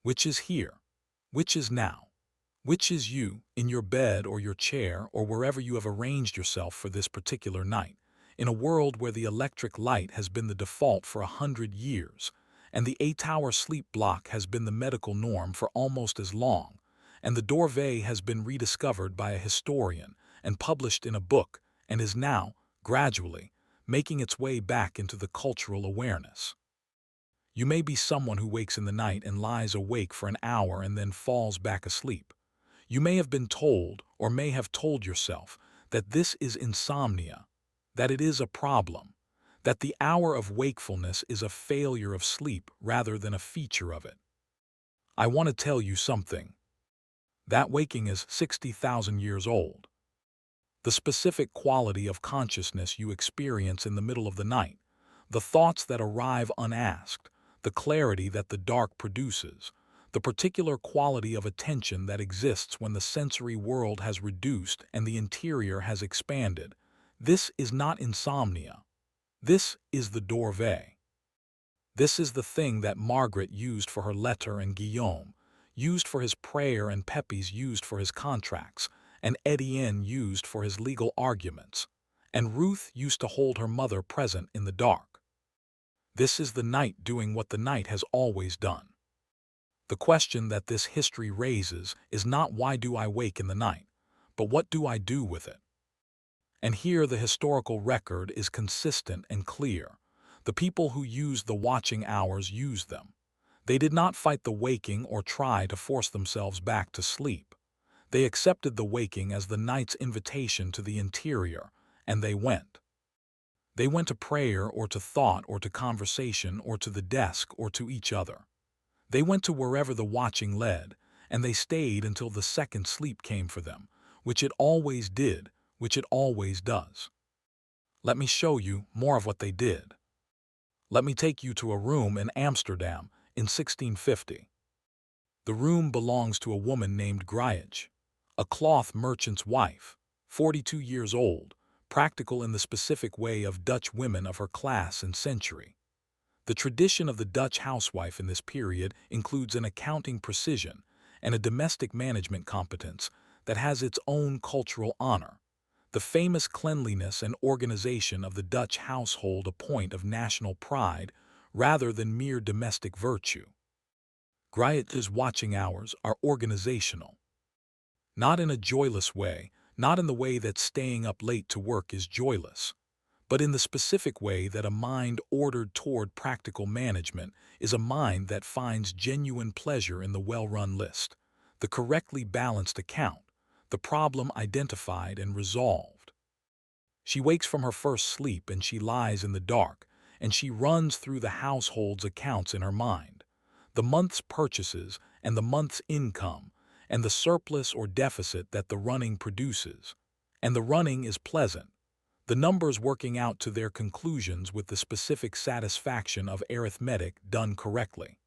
Which is here? Which is now? Which is you, in your bed or your chair or wherever you have arranged yourself for this particular night, in a world where the electric light has been the default for 100 years, and the 8-hour sleep block has been the medical norm for almost as long, and the Dorvey has been rediscovered by a historian and published in a book and is now, gradually, making its way back into the cultural awareness. You may be someone who wakes in the night and lies awake for an hour and then falls back asleep. You may have been told, or may have told yourself, that this is insomnia, that it is a problem, that the hour of wakefulness is a failure of sleep rather than a feature of it. I want to tell you something. That waking is 60,000 years old. The specific quality of consciousness you experience in the middle of the night, the thoughts that arrive unasked, the clarity that the dark produces, the particular quality of attention that exists when the sensory world has reduced and the interior has expanded. This is not insomnia. This is the Dorvey. This is the thing that Margaret used for her letter and Guillaume used for his prayer and Pepys used for his contracts and Etienne used for his legal arguments, and Ruth used to hold her mother present in the dark. This is the night doing what the night has always done. The question that this history raises is not why do I wake in the night, but what do I do with it? And here the historical record is consistent and clear. The people who used the watching hours used them. They did not fight the waking or try to force themselves back to sleep. They accepted the waking as the night's invitation to the interior, and they went. They went to prayer or to thought or to conversation or to the desk or to each other. They went to wherever the watching led, and they stayed until the second sleep came for them, which it always did, which it always does. Let me show you more of what they did. Let me take you to a room in Amsterdam in 1650. The room belongs to a woman named Grietje, a cloth merchant's wife, 42 years old, practical in the specific way of Dutch women of her class and century. The tradition of the Dutch housewife in this period includes an accounting precision and a domestic management competence that has its own cultural honor. The famous cleanliness and organization of the Dutch household a point of national pride rather than mere domestic virtue. Grietje's watching hours are organizational. Not in a joyless way, not in the way that staying up late to work is joyless, but in the specific way that a mind ordered toward practical management is a mind that finds genuine pleasure in the well-run list, the correctly balanced account, the problem identified and resolved. She wakes from her first sleep and she lies in the dark, and she runs through the household's accounts in her mind, the month's purchases and the month's income, and the surplus or deficit that the running produces. And the running is pleasant, the numbers working out to their conclusions with the specific satisfaction of arithmetic done correctly.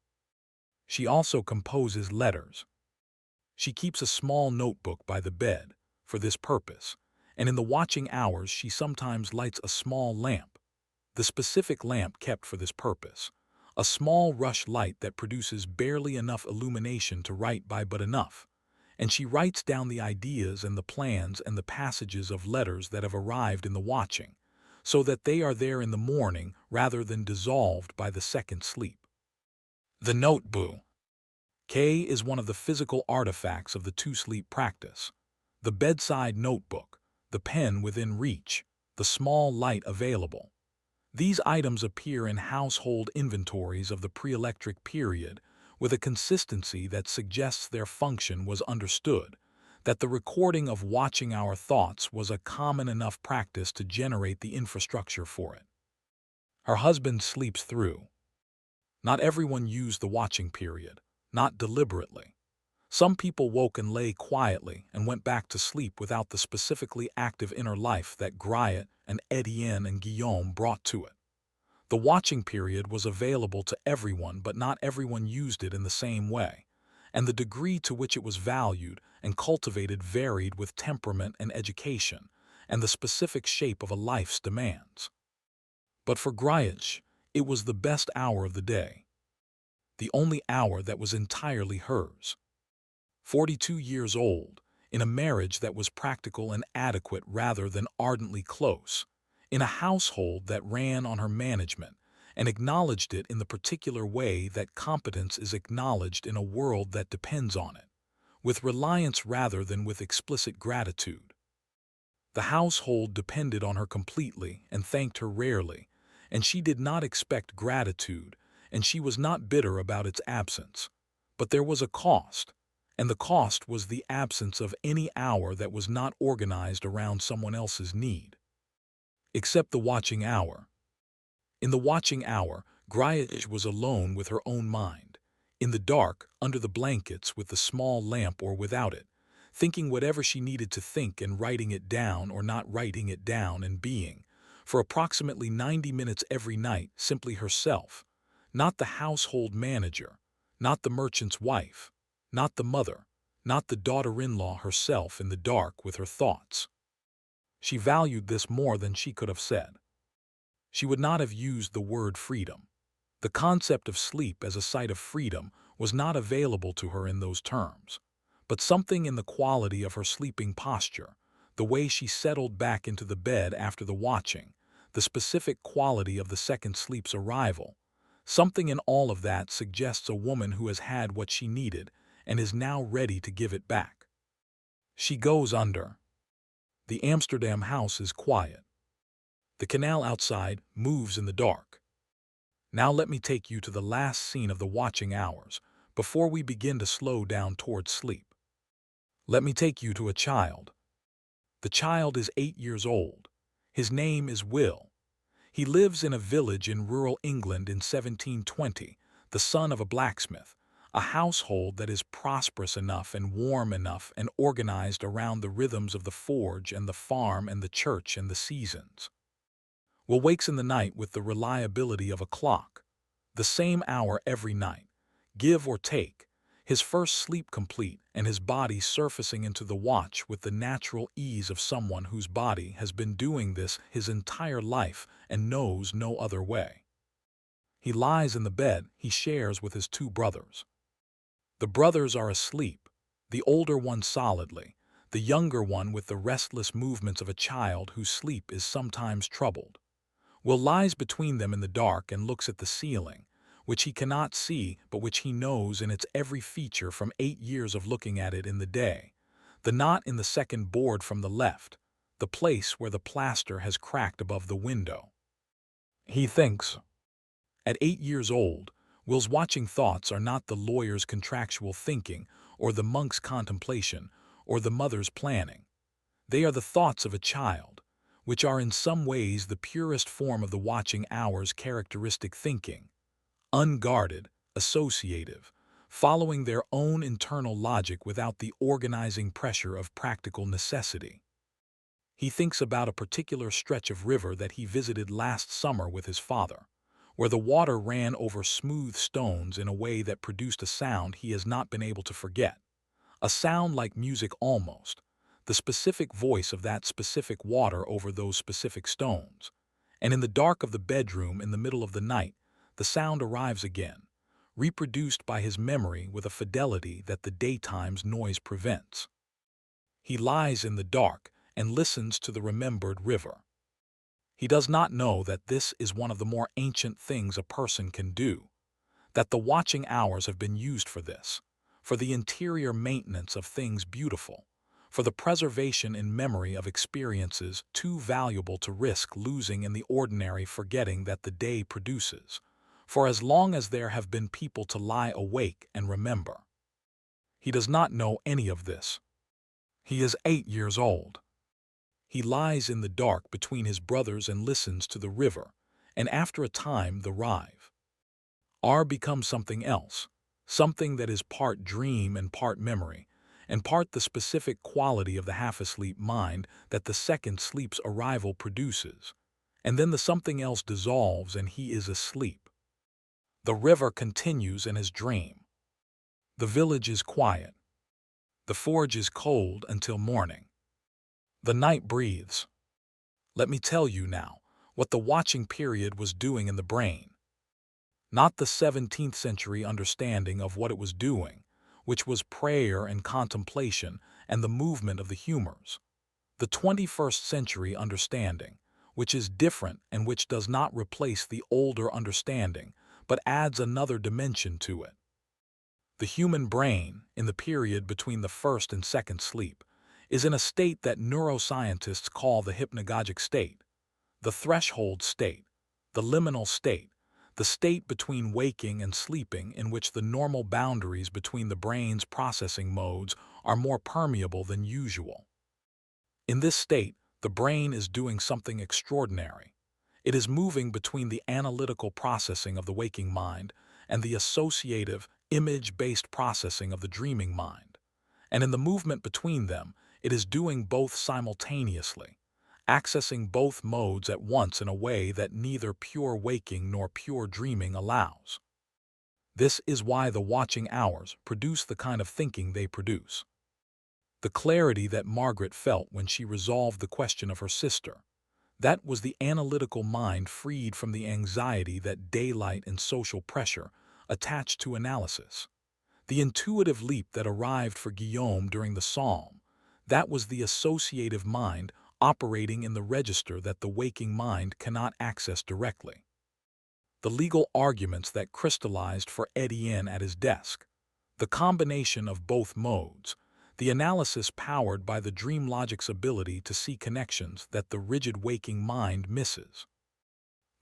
She also composes letters. She keeps a small notebook by the bed for this purpose, and in the watching hours she sometimes lights a small lamp, the specific lamp kept for this purpose, a small rush light that produces barely enough illumination to write by but enough, and she writes down the ideas and the plans and the passages of letters that have arrived in the watching, so that they are there in the morning rather than dissolved by the second sleep. The notebook. K is one of the physical artifacts of the two-sleep practice. The bedside notebook, the pen within reach, the small light available. These items appear in household inventories of the pre-electric period with a consistency that suggests their function was understood, that the recording of watching our thoughts was a common enough practice to generate the infrastructure for it. Her husband sleeps through. Not everyone used the watching period, not deliberately. Some people woke and lay quietly and went back to sleep without the specifically active inner life that Griette and Etienne and Guillaume brought to it. The watching period was available to everyone, but not everyone used it in the same way, and the degree to which it was valued and cultivated varied with temperament and education, and the specific shape of a life's demands. But for Griach, it was the best hour of the day, the only hour that was entirely hers. 42 years old, in a marriage that was practical and adequate rather than ardently close, in a household that ran on her management and acknowledged it in the particular way that competence is acknowledged in a world that depends on it, with reliance rather than with explicit gratitude. The household depended on her completely and thanked her rarely, and she did not expect gratitude, and she was not bitter about its absence. But there was a cost, and the cost was the absence of any hour that was not organized around someone else's need. Except the watching hour. In the watching hour, Griach was alone with her own mind, in the dark, under the blankets with the small lamp or without it, thinking whatever she needed to think and writing it down or not writing it down and being, for approximately 90 minutes every night, simply herself, not the household manager, not the merchant's wife, not the mother, not the daughter-in-law herself in the dark with her thoughts. She valued this more than she could have said. She would not have used the word freedom. The concept of sleep as a site of freedom was not available to her in those terms, but something in the quality of her sleeping posture, the way she settled back into the bed after the watching, the specific quality of the second sleep's arrival, something in all of that suggests a woman who has had what she needed and is now ready to give it back. She goes under. The Amsterdam house is quiet. The canal outside moves in the dark. Now let me take you to the last scene of the watching hours, before we begin to slow down towards sleep. Let me take you to a child. The child is 8 years old. His name is Will. He lives in a village in rural England in 1720, the son of a blacksmith, a household that is prosperous enough and warm enough and organized around the rhythms of the forge and the farm and the church and the seasons. Will wakes in the night with the reliability of a clock, the same hour every night, give or take, his first sleep complete and his body surfacing into the watch with the natural ease of someone whose body has been doing this his entire life and knows no other way. He lies in the bed he shares with his 2 brothers. The brothers are asleep, the older one solidly, the younger one with the restless movements of a child whose sleep is sometimes troubled. Will lies between them in the dark and looks at the ceiling, which he cannot see but which he knows in its every feature from 8 years of looking at it in the day, the knot in the second board from the left, the place where the plaster has cracked above the window. He thinks. At 8 years old, Will's watching thoughts are not the lawyer's contractual thinking or the monk's contemplation or the mother's planning. They are the thoughts of a child, which are in some ways the purest form of the watching hour's characteristic thinking, unguarded, associative, following their own internal logic without the organizing pressure of practical necessity. He thinks about a particular stretch of river that he visited last summer with his father, where the water ran over smooth stones in a way that produced a sound he has not been able to forget, a sound like music almost, the specific voice of that specific water over those specific stones. And in the dark of the bedroom in the middle of the night, the sound arrives again, reproduced by his memory with a fidelity that the daytime's noise prevents. He lies in the dark and listens to the remembered river. He does not know that this is one of the more ancient things a person can do, that the watching hours have been used for this, for the interior maintenance of things beautiful, for the preservation in memory of experiences too valuable to risk losing in the ordinary forgetting that the day produces, for as long as there have been people to lie awake and remember. He does not know any of this. He is 8 years old. He lies in the dark between his brothers and listens to the river, and after a time the rive becomes something else, something that is part dream and part memory, and part the specific quality of the half-asleep mind that the second sleep's arrival produces, and then the something else dissolves and he is asleep. The river continues in his dream. The village is quiet. The forge is cold until morning. The night breathes. Let me tell you now what the watching period was doing in the brain. Not the 17th century understanding of what it was doing, which was prayer and contemplation and the movement of the humors. The 21st century understanding, which is different and which does not replace the older understanding, but adds another dimension to it. The human brain, in the period between the first and second sleep, is in a state that neuroscientists call the hypnagogic state, the threshold state, the liminal state, the state between waking and sleeping in which the normal boundaries between the brain's processing modes are more permeable than usual. In this state, the brain is doing something extraordinary. It is moving between the analytical processing of the waking mind and the associative, image-based processing of the dreaming mind. And in the movement between them, it is doing both simultaneously, accessing both modes at once in a way that neither pure waking nor pure dreaming allows. This is why the watching hours produce the kind of thinking they produce. The clarity that Margaret felt when she resolved the question of her sister, that was the analytical mind freed from the anxiety that daylight and social pressure attached to analysis. The intuitive leap that arrived for Guillaume during the psalm, that was the associative mind operating in the register that the waking mind cannot access directly. The legal arguments that crystallized for Etienne at his desk, the combination of both modes, the analysis powered by the dream logic's ability to see connections that the rigid waking mind misses.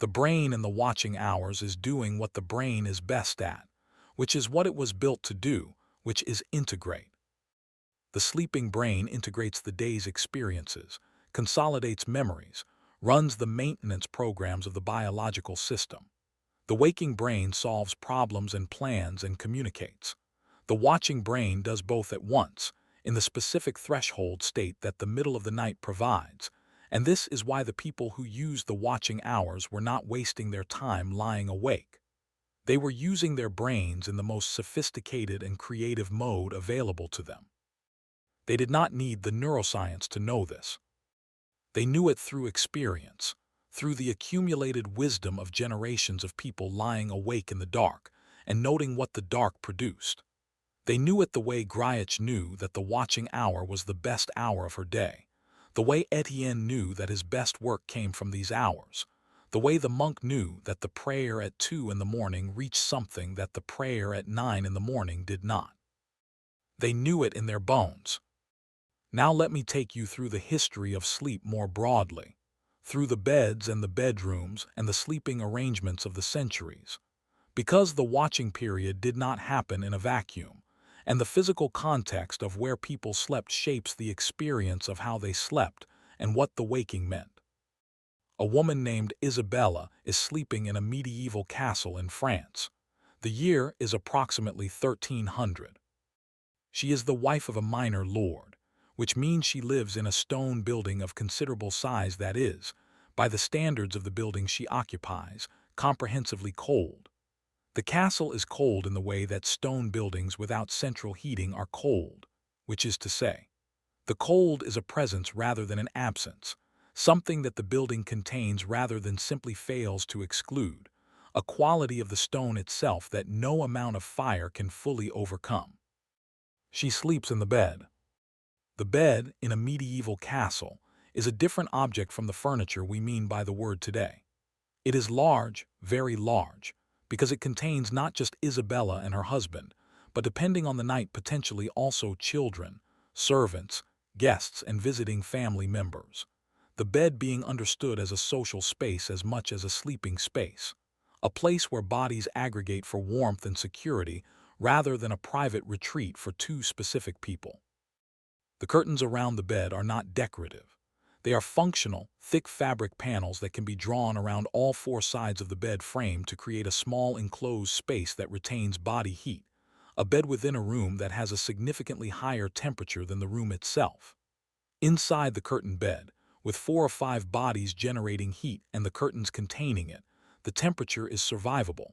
The brain in the watching hours is doing what the brain is best at, which is what it was built to do, which is integrate. The sleeping brain integrates the day's experiences, consolidates memories, runs the maintenance programs of the biological system. The waking brain solves problems and plans and communicates. The watching brain does both at once, in the specific threshold state that the middle of the night provides, and this is why the people who used the watching hours were not wasting their time lying awake. They were using their brains in the most sophisticated and creative mode available to them. They did not need the neuroscience to know this. They knew it through experience, through the accumulated wisdom of generations of people lying awake in the dark and noting what the dark produced. They knew it the way Grieach knew that the watching hour was the best hour of her day, the way Etienne knew that his best work came from these hours, the way the monk knew that the prayer at 2 in the morning reached something that the prayer at 9 in the morning did not. They knew it in their bones. Now let me take you through the history of sleep more broadly, through the beds and the bedrooms and the sleeping arrangements of the centuries. Because the watching period did not happen in a vacuum, and the physical context of where people slept shapes the experience of how they slept and what the waking meant. A woman named Isabella is sleeping in a medieval castle in France. The year is approximately 1300. She is the wife of a minor lord, which means she lives in a stone building of considerable size that is, by the standards of the building she occupies, comprehensively cold. The castle is cold in the way that stone buildings without central heating are cold, which is to say, the cold is a presence rather than an absence, something that the building contains rather than simply fails to exclude, a quality of the stone itself that no amount of fire can fully overcome. She sleeps in the bed. The bed, in a medieval castle, is a different object from the furniture we mean by the word today. It is large, very large, because it contains not just Isabella and her husband, but depending on the night potentially also children, servants, guests, and visiting family members. The bed being understood as a social space as much as a sleeping space, a place where bodies aggregate for warmth and security rather than a private retreat for two specific people. The curtains around the bed are not decorative. They are functional, thick fabric panels that can be drawn around all four sides of the bed frame to create a small enclosed space that retains body heat, a bed within a room that has a significantly higher temperature than the room itself. Inside the curtain bed, with 4 or 5 bodies generating heat and the curtains containing it, the temperature is survivable.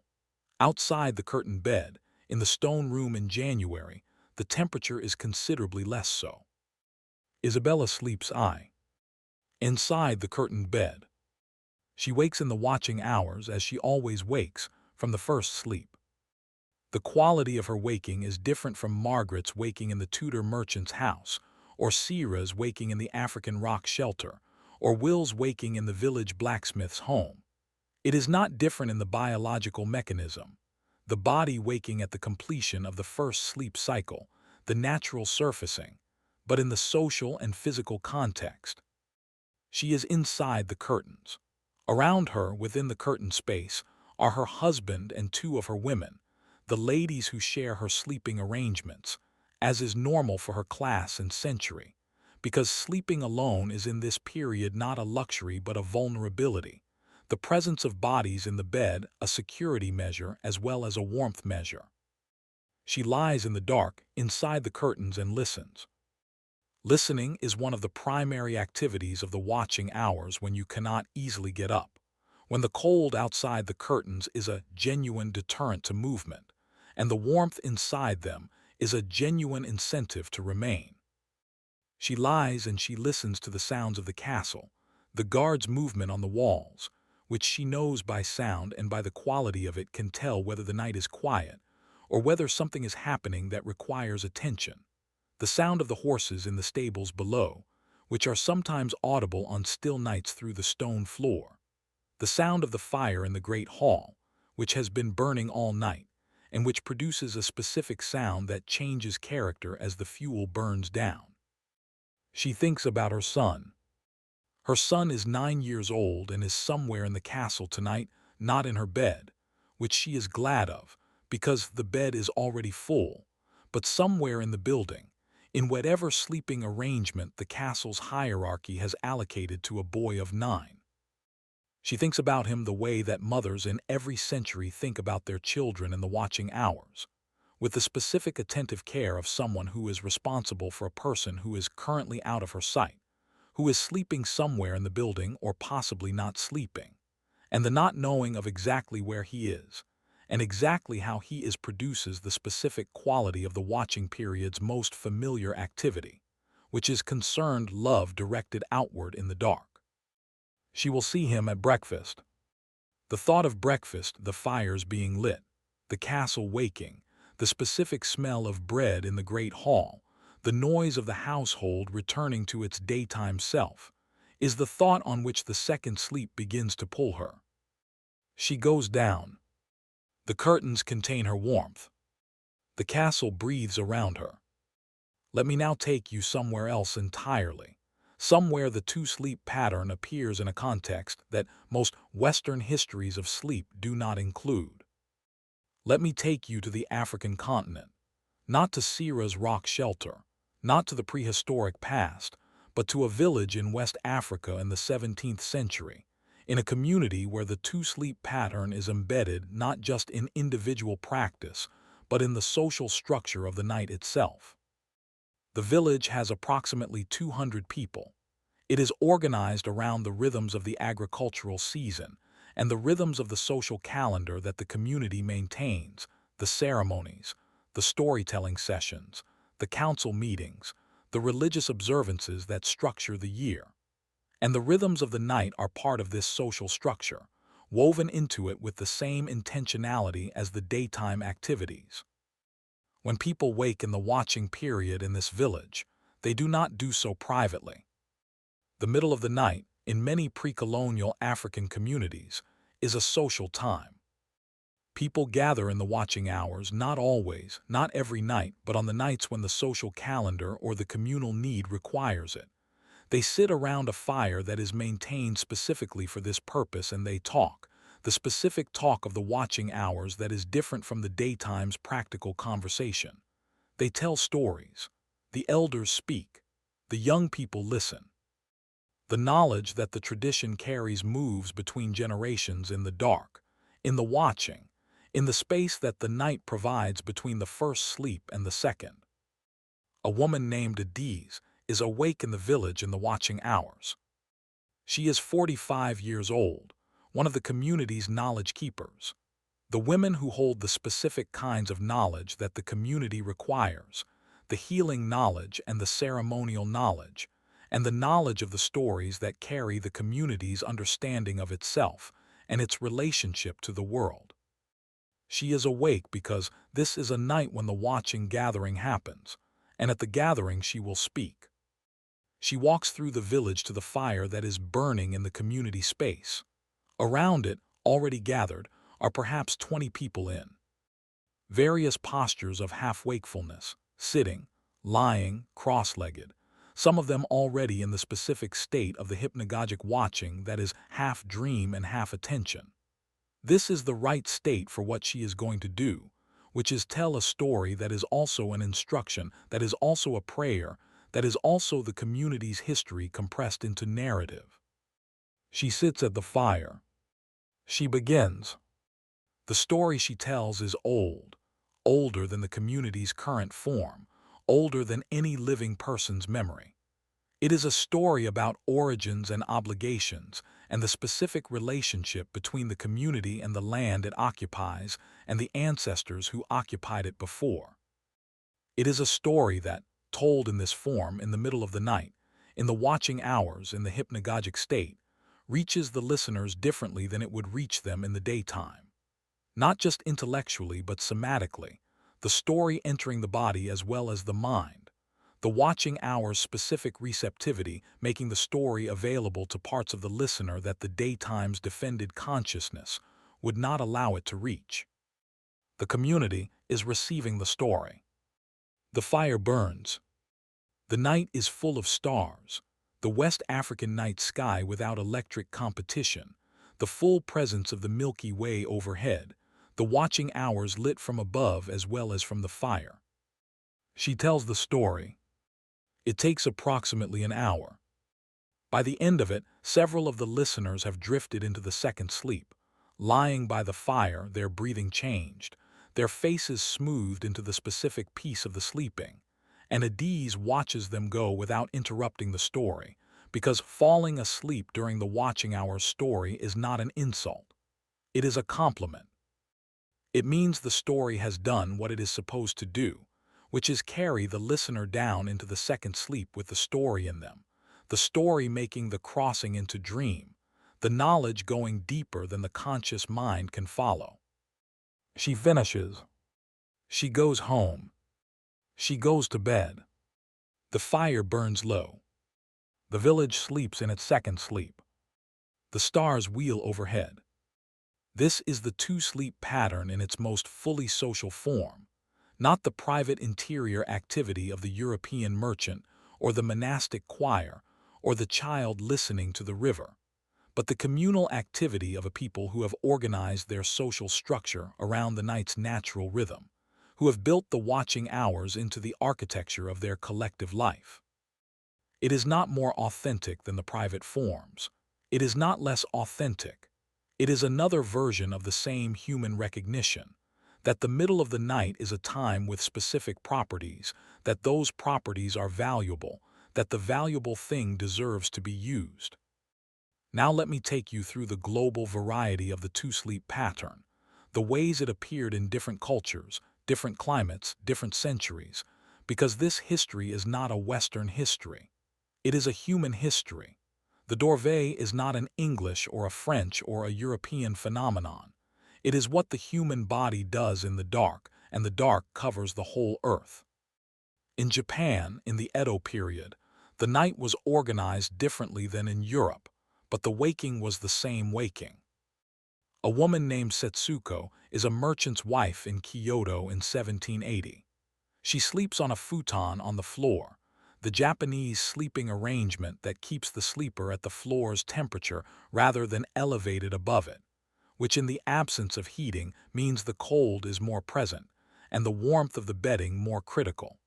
Outside the curtain bed, in the stone room in January, the temperature is considerably less so. Isabella sleeps I. inside the curtained bed. She wakes in the watching hours as she always wakes, from the first sleep. The quality of her waking is different from Margaret's waking in the Tudor merchant's house, or Sierra's waking in the African rock shelter, or Will's waking in the village blacksmith's home. It is not different in the biological mechanism, the body waking at the completion of the first sleep cycle, the natural surfacing, but in the social and physical context. She is inside the curtains. Around her, within the curtain space, are her husband and two of her women, the ladies who share her sleeping arrangements, as is normal for her class and century, because sleeping alone is in this period not a luxury but a vulnerability, the presence of bodies in the bed a security measure as well as a warmth measure. She lies in the dark, inside the curtains, and listens. Listening is one of the primary activities of the watching hours when you cannot easily get up, when the cold outside the curtains is a genuine deterrent to movement, and the warmth inside them is a genuine incentive to remain. She lies and she listens to the sounds of the castle, the guards' movement on the walls, which she knows by sound and by the quality of it can tell whether the night is quiet or whether something is happening that requires attention. The sound of the horses in the stables below, which are sometimes audible on still nights through the stone floor. The sound of the fire in the great hall, which has been burning all night, and which produces a specific sound that changes character as the fuel burns down. She thinks about her son. Her son is 9 years old and is somewhere in the castle tonight, not in her bed, which she is glad of, because the bed is already full, but somewhere in the building, in whatever sleeping arrangement the castle's hierarchy has allocated to a boy of 9. She thinks about him the way that mothers in every century think about their children in the watching hours, with the specific attentive care of someone who is responsible for a person who is currently out of her sight, who is sleeping somewhere in the building or possibly not sleeping, and the not knowing of exactly where he is, and exactly how he is produces the specific quality of the watching period's most familiar activity, which is concerned love directed outward in the dark. She will see him at breakfast. The thought of breakfast, the fires being lit, the castle waking, the specific smell of bread in the great hall, the noise of the household returning to its daytime self, is the thought on which the second sleep begins to pull her. She goes down. The curtains contain her warmth. The castle breathes around her. Let me now take you somewhere else entirely, somewhere the two-sleep pattern appears in a context that most Western histories of sleep do not include. Let me take you to the African continent, not to Sierra's rock shelter, not to the prehistoric past, but to a village in West Africa in the 17th century, in a community where the two-sleep pattern is embedded not just in individual practice, but in the social structure of the night itself. The village has approximately 200 people. It is organized around the rhythms of the agricultural season and the rhythms of the social calendar that the community maintains, the ceremonies, the storytelling sessions, the council meetings, the religious observances that structure the year. And the rhythms of the night are part of this social structure, woven into it with the same intentionality as the daytime activities. When people wake in the watching period in this village, they do not do so privately. The middle of the night, in many pre-colonial African communities, is a social time. People gather in the watching hours not always, not every night, but on the nights when the social calendar or the communal need requires it. They sit around a fire that is maintained specifically for this purpose and they talk, the specific talk of the watching hours that is different from the daytime's practical conversation. They tell stories. The elders speak. The young people listen. The knowledge that the tradition carries moves between generations in the dark, in the watching, in the space that the night provides between the first sleep and the second. A woman named Adiz is awake in the village in the watching hours. She is 45 years old, one of the community's knowledge keepers. The women who hold the specific kinds of knowledge that the community requires, the healing knowledge and the ceremonial knowledge, and the knowledge of the stories that carry the community's understanding of itself and its relationship to the world. She is awake because this is a night when the watching gathering happens, and at the gathering she will speak. She walks through the village to the fire that is burning in the community space. Around it, already gathered, are perhaps 20 people in various postures of half-wakefulness, sitting, lying, cross-legged, some of them already in the specific state of the hypnagogic watching that is half dream and half attention. This is the right state for what she is going to do, which is tell a story that is also an instruction, that is also a prayer, that is also the community's history compressed into narrative. She sits at the fire. She begins. The story she tells is old, older than the community's current form, older than any living person's memory. It is a story about origins and obligations and the specific relationship between the community and the land it occupies and the ancestors who occupied it before. It is a story that, told in this form in the middle of the night, in the watching hours in the hypnagogic state, reaches the listeners differently than it would reach them in the daytime. Not just intellectually but somatically, the story entering the body as well as the mind. The watching hour's specific receptivity making the story available to parts of the listener that the daytime's defended consciousness would not allow it to reach. The community is receiving the story. The fire burns. The night is full of stars, the West African night sky without electric competition, the full presence of the Milky Way overhead, the watching hours lit from above as well as from the fire. She tells the story. It takes approximately an hour. By the end of it, several of the listeners have drifted into the second sleep. Lying by the fire, their breathing changed, their faces smoothed into the specific piece of the sleeping, and Adiz watches them go without interrupting the story, because falling asleep during the watching hour's story is not an insult. It is a compliment. It means the story has done what it is supposed to do, which is carry the listener down into the second sleep with the story in them, the story making the crossing into dream, the knowledge going deeper than the conscious mind can follow. She finishes. She goes home. She goes to bed. The fire burns low. The village sleeps in its second sleep. The stars wheel overhead. This is the two-sleep pattern in its most fully social form, not the private interior activity of the European merchant or the monastic choir or the child listening to the river, but the communal activity of a people who have organized their social structure around the night's natural rhythm, who have built the watching hours into the architecture of their collective life. It is not more authentic than the private forms. It is not less authentic. It is another version of the same human recognition, that the middle of the night is a time with specific properties, that those properties are valuable, that the valuable thing deserves to be used. Now let me take you through the global variety of the two-sleep pattern, the ways it appeared in different cultures, different climates, different centuries, because this history is not a Western history. It is a human history. The Dorvée is not an English or a French or a European phenomenon. It is what the human body does in the dark, and the dark covers the whole earth. In Japan, in the Edo period, the night was organized differently than in Europe, but the waking was the same waking. A woman named Setsuko is a merchant's wife in Kyoto in 1780. She sleeps on a futon on the floor, the Japanese sleeping arrangement that keeps the sleeper at the floor's temperature rather than elevated above it, which in the absence of heating means the cold is more present and the warmth of the bedding more critical.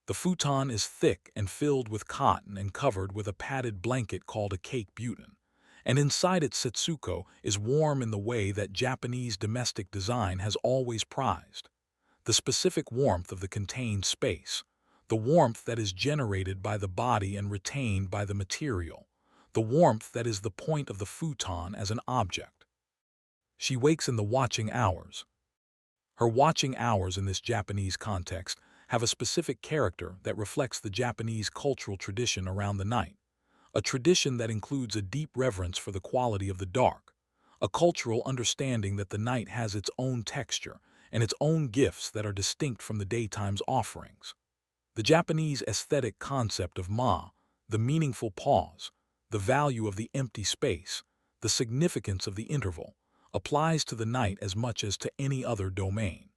The futon is thick and filled with cotton and covered with a padded blanket called a cake butin, and inside it Setsuko is warm in the way that Japanese domestic design has always prized. The specific warmth of the contained space, the warmth that is generated by the body and retained by the material, the warmth that is the point of the futon as an object. She wakes in the watching hours. Her watching hours in this Japanese context have a specific character that reflects the Japanese cultural tradition around the night, a tradition that includes a deep reverence for the quality of the dark, a cultural understanding that the night has its own texture and its own gifts that are distinct from the daytime's offerings. The Japanese aesthetic concept of the meaningful pause, the value of the empty space, the significance of the interval, applies to the night as much as to any other domain.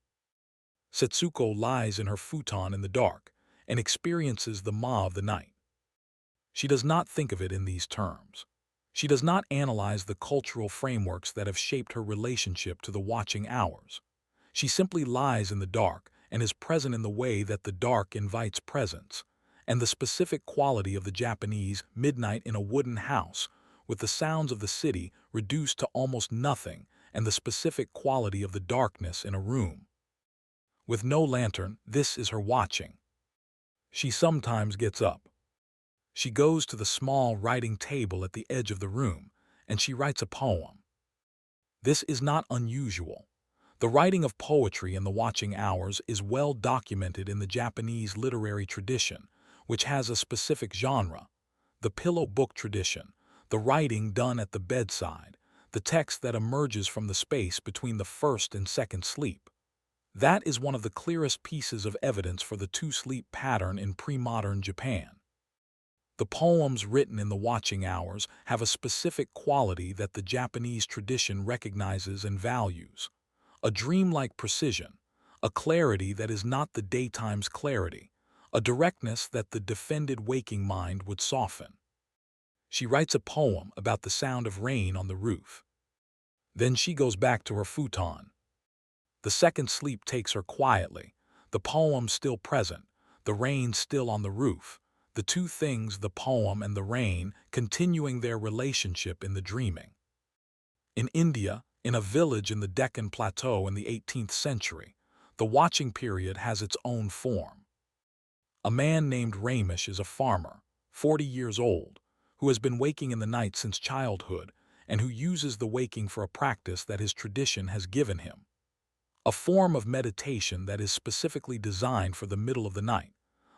Setsuko lies in her futon in the dark and experiences the of the night. She does not think of it in these terms. She does not analyze the cultural frameworks that have shaped her relationship to the watching hours. She simply lies in the dark and is present in the way that the dark invites presence, and the specific quality of the Japanese midnight in a wooden house, with the sounds of the city reduced to almost nothing, and the specific quality of the darkness in a room. With no lantern, this is her watching. She sometimes gets up. She goes to the small writing table at the edge of the room, and she writes a poem. This is not unusual. The writing of poetry in the watching hours is well documented in the Japanese literary tradition, which has a specific genre: the pillow book tradition, the writing done at the bedside, the text that emerges from the space between the first and second sleep. That is one of the clearest pieces of evidence for the two-sleep pattern in pre-modern Japan. The poems written in the watching hours have a specific quality that the Japanese tradition recognizes and values: a dreamlike precision, a clarity that is not the daytime's clarity, a directness that the defended waking mind would soften. She writes a poem about the sound of rain on the roof. Then she goes back to her futon. The second sleep takes her quietly, the poem still present, the rain still on the roof, the two things, the poem and the rain, continuing their relationship in the dreaming. In India, in a village in the Deccan Plateau in the 18th century, the watching period has its own form. A man named Ramesh is a farmer, 40 years old, who has been waking in the night since childhood and who uses the waking for a practice that his tradition has given him. A form of meditation that is specifically designed for the middle of the night,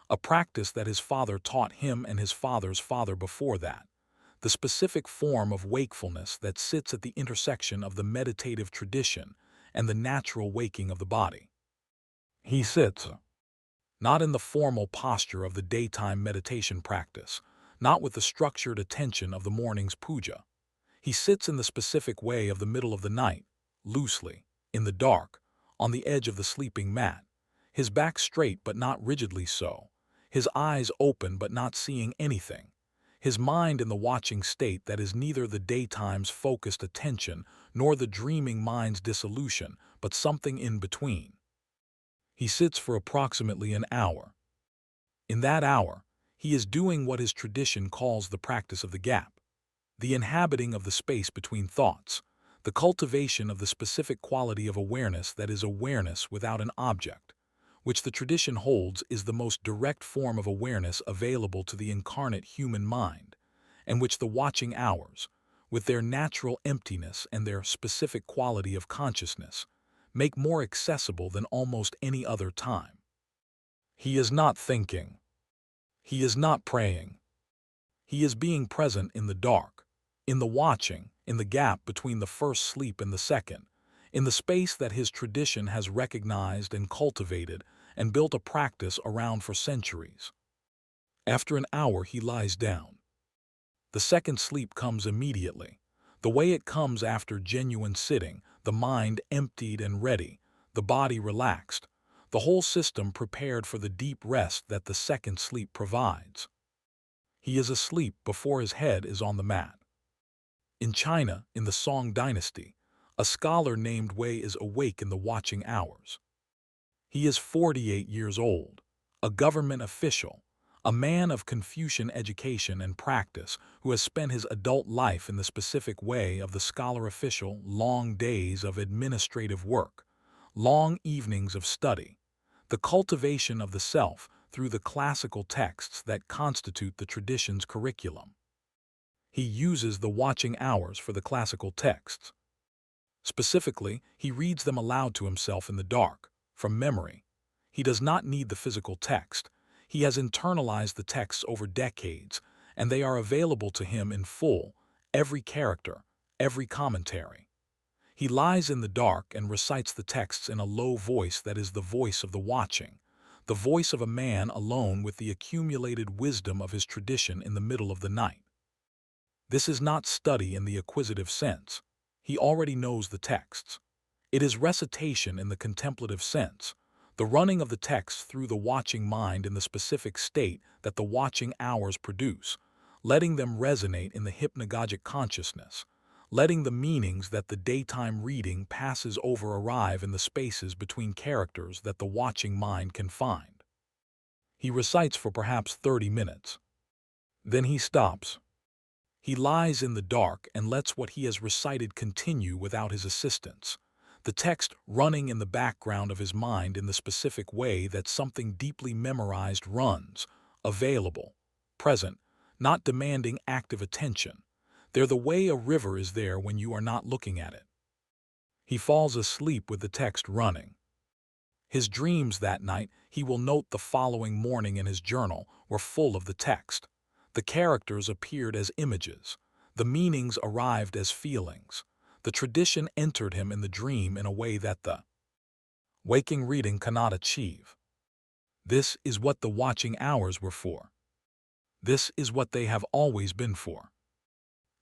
a practice that his father taught him and his father's father before that, the specific form of wakefulness that sits at the intersection of the meditative tradition and the natural waking of the body. He sits, not in the formal posture of the daytime meditation practice, not with the structured attention of the morning's puja. He sits in the specific way of the middle of the night, loosely, in the dark, on the edge of the sleeping mat, his back straight but not rigidly so, his eyes open but not seeing anything, his mind in the watching state that is neither the daytime's focused attention nor the dreaming mind's dissolution, but something in between. He sits for approximately an hour. In that hour, he is doing what his tradition calls the practice of the gap, the inhabiting of the space between thoughts, the cultivation of the specific quality of awareness that is awareness without an object, which the tradition holds is the most direct form of awareness available to the incarnate human mind, and which the watching hours, with their natural emptiness and their specific quality of consciousness, make more accessible than almost any other time. He is not thinking. He is not praying. He is being present in the dark, in the watching, in the gap between the first sleep and the second, in the space that his tradition has recognized and cultivated and built a practice around for centuries. After an hour, he lies down. The second sleep comes immediately, the way it comes after genuine sitting, the mind emptied and ready, the body relaxed, the whole system prepared for the deep rest that the second sleep provides. He is asleep before his head is on the mat. In China, in the Song dynasty, a scholar named Wei is awake in the watching hours. He is 48 years old, a government official, a man of Confucian education and practice who has spent his adult life in the specific way of the scholar official: long days of administrative work, long evenings of study, the cultivation of the self through the classical texts that constitute the tradition's curriculum. He uses the watching hours for the classical texts. Specifically, he reads them aloud to himself in the dark, from memory. He does not need the physical text. He has internalized the texts over decades, and they are available to him in full, every character, every commentary. He lies in the dark and recites the texts in a low voice that is the voice of the watching, the voice of a man alone with the accumulated wisdom of his tradition in the middle of the night. This is not study in the acquisitive sense. He already knows the texts. It is recitation in the contemplative sense, the running of the text through the watching mind in the specific state that the watching hours produce, letting them resonate in the hypnagogic consciousness, letting the meanings that the daytime reading passes over arrive in the spaces between characters that the watching mind can find. He recites for perhaps 30 minutes. Then he stops. He lies in the dark and lets what he has recited continue without his assistance, the text running in the background of his mind in the specific way that something deeply memorized runs, available, present, not demanding active attention. They're the way a river is there when you are not looking at it. He falls asleep with the text running. His dreams that night, he will note the following morning in his journal, were full of the text. The characters appeared as images. The meanings arrived as feelings. The tradition entered him in the dream in a way that the waking reading cannot achieve. This is what the watching hours were for. This is what they have always been for.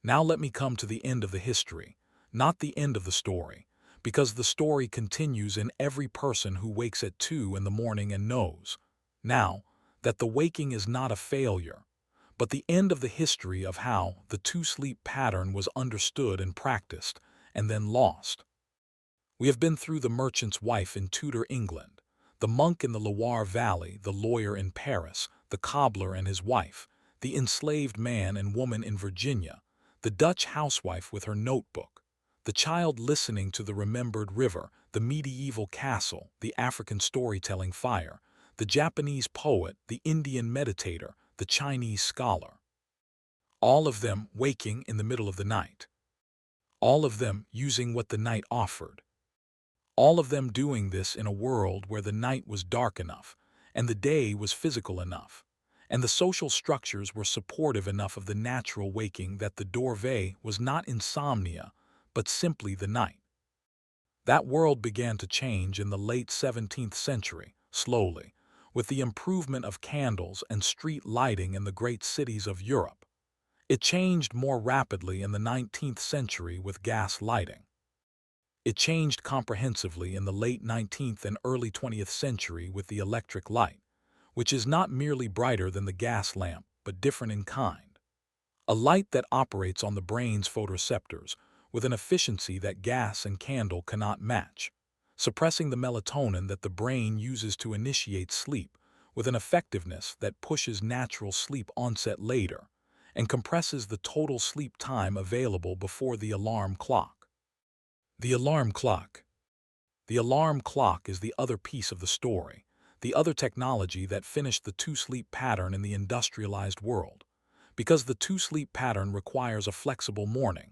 Now let me come to the end of the history, not the end of the story, because the story continues in every person who wakes at 2 in the morning and knows, now, that the waking is not a failure, but the end of the history of how the two-sleep pattern was understood and practiced, and then lost. We have been through the merchant's wife in Tudor England, the monk in the Loire Valley, the lawyer in Paris, the cobbler and his wife, the enslaved man and woman in Virginia, the Dutch housewife with her notebook, the child listening to the remembered river, the medieval castle, the African storytelling fire, the Japanese poet, the Indian meditator, the Chinese scholar. All of them waking in the middle of the night. All of them using what the night offered. All of them doing this in a world where the night was dark enough, and the day was physical enough, and the social structures were supportive enough of the natural waking that the dorvée was not insomnia, but simply the night. That world began to change in the late 17th century, slowly, with the improvement of candles and street lighting in the great cities of Europe. It changed more rapidly in the 19th century with gas lighting. It changed comprehensively in the late 19th and early 20th century with the electric light, which is not merely brighter than the gas lamp, but different in kind. A light that operates on the brain's photoreceptors with an efficiency that gas and candle cannot match, suppressing the melatonin that the brain uses to initiate sleep with an effectiveness that pushes natural sleep onset later and compresses the total sleep time available before the alarm clock. The alarm clock. The alarm clock is the other piece of the story, the other technology that finished the two-sleep pattern in the industrialized world, because the two-sleep pattern requires a flexible morning,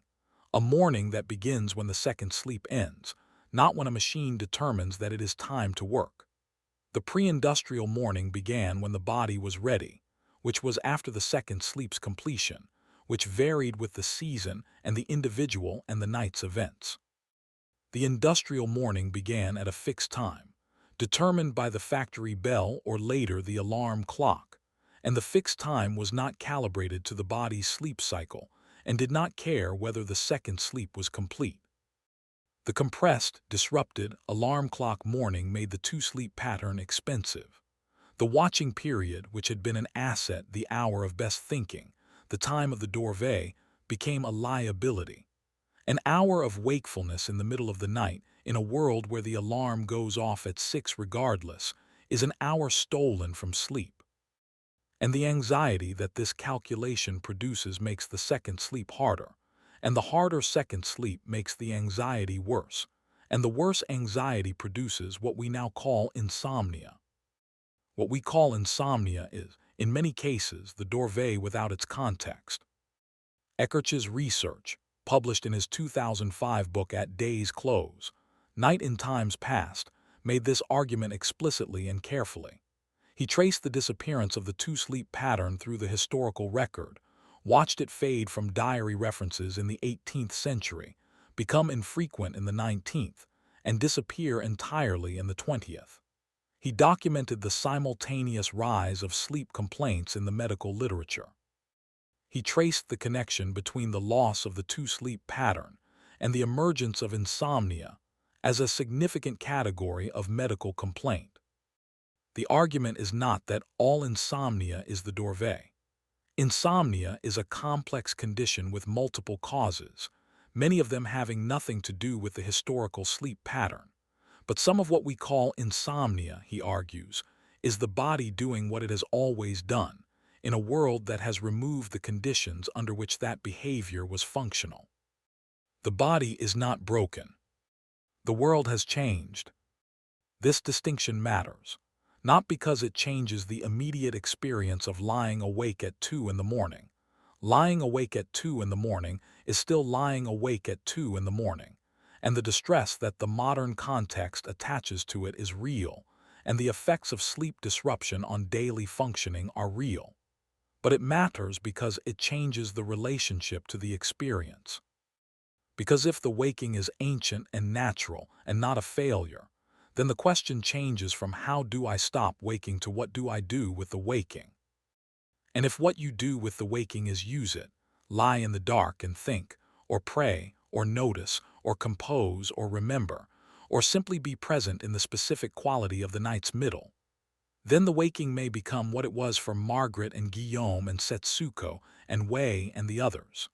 a morning that begins when the second sleep ends, not when a machine determines that it is time to work. The pre-industrial morning began when the body was ready, which was after the second sleep's completion, which varied with the season and the individual and the night's events. The industrial morning began at a fixed time, determined by the factory bell or later the alarm clock, and the fixed time was not calibrated to the body's sleep cycle and did not care whether the second sleep was complete. The compressed, disrupted, alarm clock morning made the two-sleep pattern expensive. The watching period, which had been an asset, the hour of best thinking, the time of the dorvée, became a liability. An hour of wakefulness in the middle of the night, in a world where the alarm goes off at 6 regardless, is an hour stolen from sleep. And the anxiety that this calculation produces makes the second sleep harder, and the harder second sleep makes the anxiety worse, and the worse anxiety produces what we now call insomnia. What we call insomnia is, in many cases, the dorvée without its context. Eckert's research, published in his 2005 book At Day's Close, Night in Times Past, made this argument explicitly and carefully. He traced the disappearance of the two-sleep pattern through the historical record, watched it fade from diary references in the 18th century, become infrequent in the 19th, and disappear entirely in the 20th. He documented the simultaneous rise of sleep complaints in the medical literature. He traced the connection between the loss of the two-sleep pattern and the emergence of insomnia as a significant category of medical complaint. The argument is not that all insomnia is the Dorvay. Insomnia is a complex condition with multiple causes, many of them having nothing to do with the historical sleep pattern. But some of what we call insomnia, he argues, is the body doing what it has always done, in a world that has removed the conditions under which that behavior was functional. The body is not broken. The world has changed. This distinction matters, not because it changes the immediate experience of lying awake at 2 in the morning. Lying awake at 2 in the morning is still lying awake at 2 in the morning, and the distress that the modern context attaches to it is real, and the effects of sleep disruption on daily functioning are real. But it matters because it changes the relationship to the experience. Because if the waking is ancient and natural and not a failure, then the question changes from how do I stop waking to what do I do with the waking. And if what you do with the waking is use it, lie in the dark and think, or pray, or notice, or compose, or remember, or simply be present in the specific quality of the night's middle, then the waking may become what it was for Margaret and Guillaume and Setsuko and Wei and the others.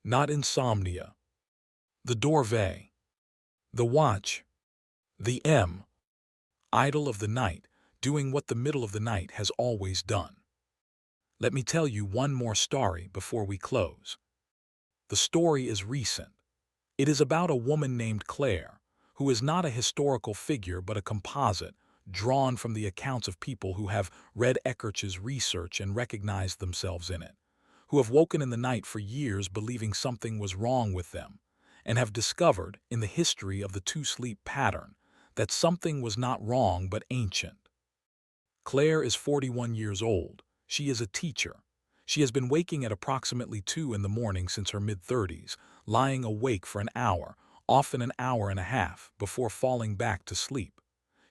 Not insomnia. The Dorvay. The watch. The idol of the night, doing what the middle of the night has always done. Let me tell you one more story before we close. The story is recent. It is about a woman named Claire, who is not a historical figure but a composite, drawn from the accounts of people who have read Eckertch's research and recognized themselves in it, who have woken in the night for years believing something was wrong with them, and have discovered, in the history of the two-sleep pattern, that something was not wrong but ancient. Claire is 41 years old. She is a teacher. She has been waking at approximately 2 in the morning since her mid-30s, lying awake for an hour, often an hour and a half, before falling back to sleep.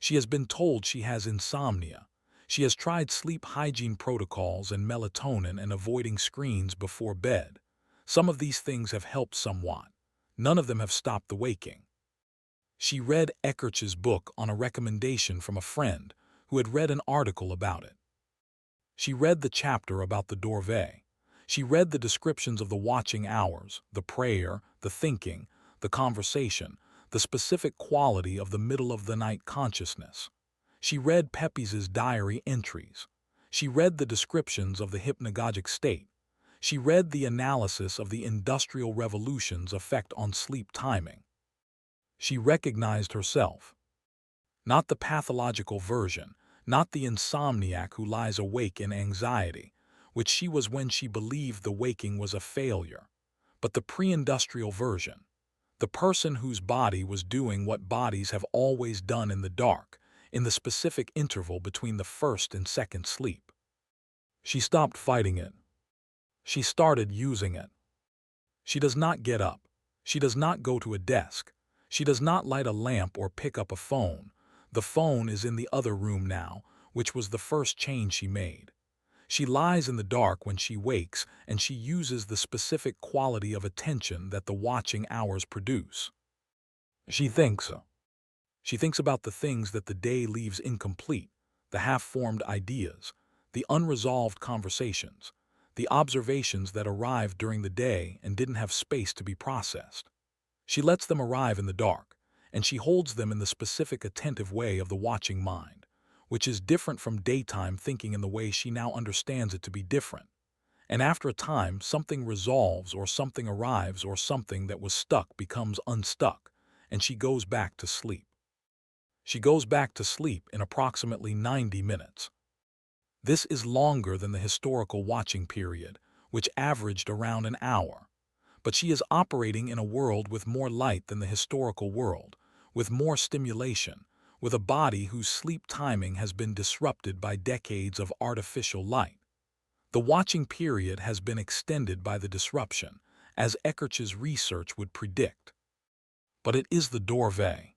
She has been told she has insomnia. She has tried sleep hygiene protocols and melatonin and avoiding screens before bed. Some of these things have helped somewhat. None of them have stopped the waking. She read Eckertch's book on a recommendation from a friend who had read an article about it. She read the chapter about the Dorvay. She read the descriptions of the watching hours, the prayer, the thinking, the conversation, the specific quality of the middle-of-the-night consciousness. She read Pepys's diary entries. She read the descriptions of the hypnagogic state. She read the analysis of the Industrial Revolution's effect on sleep timing. She recognized herself. Not the pathological version, not the insomniac who lies awake in anxiety, which she was when she believed the waking was a failure, but the pre-industrial version, the person whose body was doing what bodies have always done in the dark, in the specific interval between the first and second sleep. She stopped fighting it. She started using it. She does not get up. She does not go to a desk. She does not light a lamp or pick up a phone. The phone is in the other room now, which was the first change she made. She lies in the dark when she wakes, and she uses the specific quality of attention that the watching hours produce. She thinks. She thinks about the things that the day leaves incomplete, the half-formed ideas, the unresolved conversations, the observations that arrived during the day and didn't have space to be processed. She lets them arrive in the dark, and she holds them in the specific attentive way of the watching mind, which is different from daytime thinking in the way she now understands it to be different. And after a time, something resolves or something arrives or something that was stuck becomes unstuck, and she goes back to sleep. She goes back to sleep in approximately 90 minutes. This is longer than the historical watching period, which averaged around an hour. But she is operating in a world with more light than the historical world, with more stimulation, with a body whose sleep timing has been disrupted by decades of artificial light. The watching period has been extended by the disruption, as Eckert's research would predict. But it is the doorway.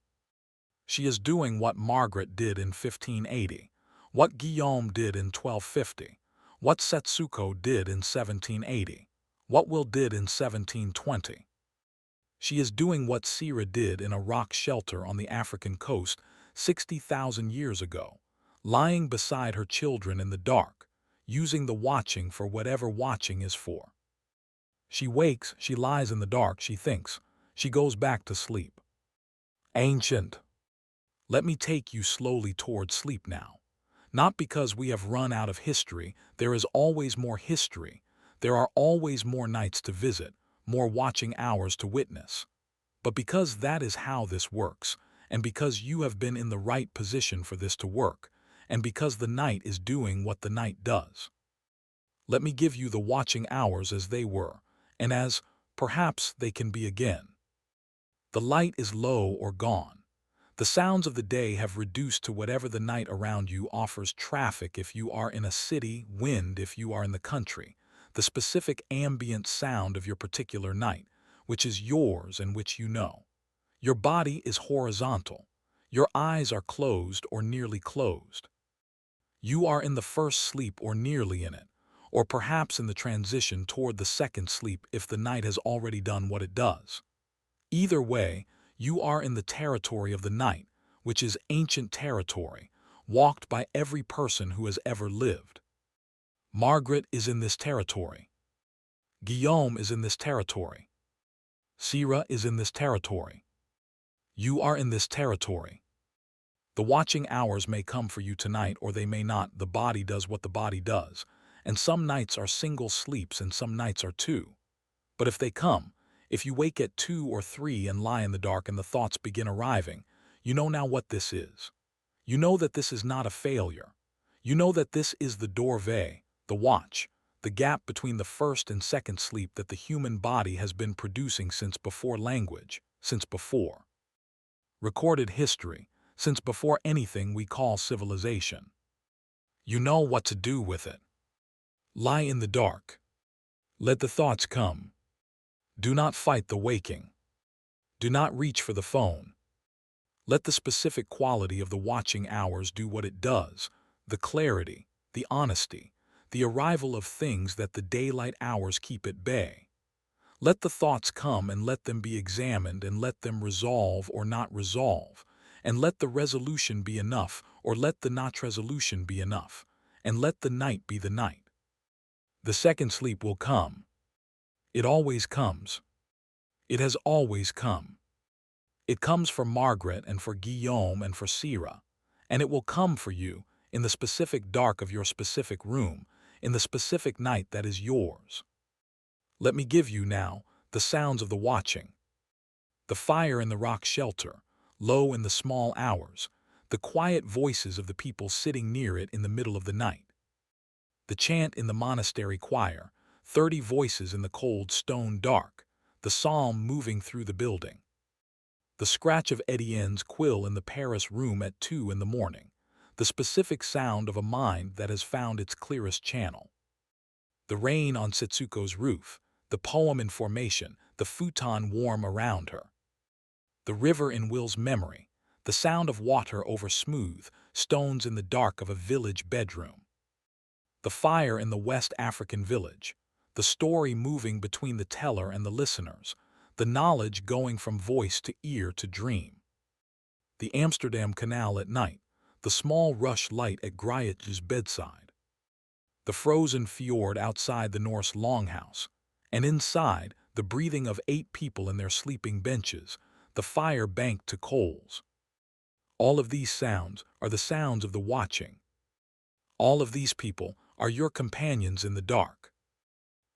She is doing what Margaret did in 1580, what Guillaume did in 1250, what Setsuko did in 1780, what Will did in 1720. She is doing what Sira did in a rock shelter on the African coast 60,000 years ago, lying beside her children in the dark, using the watching for whatever watching is for. She wakes, she lies in the dark, she thinks, she goes back to sleep. Ancient. Let me take you slowly toward sleep now. Not because we have run out of history, there is always more history. There are always more nights to visit, more watching hours to witness. But because that is how this works, and because you have been in the right position for this to work, and because the night is doing what the night does. Let me give you the watching hours as they were, and as, perhaps, they can be again. The light is low or gone. The sounds of the day have reduced to whatever the night around you offers: traffic if you are in a city, wind if you are in the country, the specific ambient sound of your particular night, which is yours and which you know. Your body is horizontal. Your eyes are closed or nearly closed. You are in the first sleep or nearly in it, or perhaps in the transition toward the second sleep if the night has already done what it does. Either way, you are in the territory of the night, which is ancient territory, walked by every person who has ever lived. Margaret is in this territory. Guillaume is in this territory. Sira is in this territory. You are in this territory. The watching hours may come for you tonight or they may not. The body does what the body does, and some nights are single sleeps and some nights are two. But if they come, if you wake at 2 or 3 and lie in the dark and the thoughts begin arriving, you know now what this is. You know that this is not a failure. You know that this is the doorway, the watch, the gap between the first and second sleep that the human body has been producing since before language, since before recorded history, since before anything we call civilization. You know what to do with it. Lie in the dark. Let the thoughts come. Do not fight the waking. Do not reach for the phone. Let the specific quality of the watching hours do what it does, the clarity, the honesty, the arrival of things that the daylight hours keep at bay. Let the thoughts come and let them be examined and let them resolve or not resolve, and let the resolution be enough or let the not resolution be enough, and let the night be the night. The second sleep will come. It always comes. It has always come. It comes for Margaret and for Guillaume and for Sira, and it will come for you in the specific dark of your specific room, in the specific night that is yours. Let me give you now the sounds of the watching. The fire in the rock shelter, low in the small hours, the quiet voices of the people sitting near it in the middle of the night. The chant in the monastery choir, 30 voices in the cold stone dark, the psalm moving through the building. The scratch of Etienne's quill in the Paris room at 2 in the morning, the specific sound of a mind that has found its clearest channel. The rain on Setsuko's roof, the poem in formation, the futon warm around her. The river in Will's memory, the sound of water over smooth stones in the dark of a village bedroom. The fire in the West African village, the story moving between the teller and the listeners, the knowledge going from voice to ear to dream. The Amsterdam Canal at night, the small rush light at Griet's bedside. The frozen fjord outside the Norse longhouse, and inside, the breathing of 8 people in their sleeping benches, the fire banked to coals. All of these sounds are the sounds of the watching. All of these people are your companions in the dark.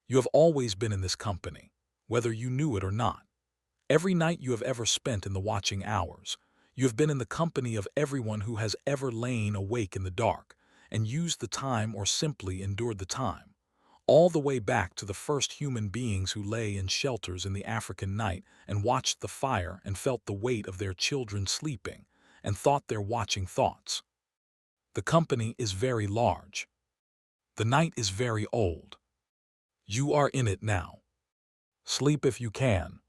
You have always been in this company, whether you knew it or not. Every night you have ever spent in the watching hours, you have been in the company of everyone who has ever lain awake in the dark and used the time or simply endured the time, all the way back to the first human beings who lay in shelters in the African night and watched the fire and felt the weight of their children sleeping, and thought they're watching thoughts. The company is very large. The night is very old. You are in it now. Sleep if you can.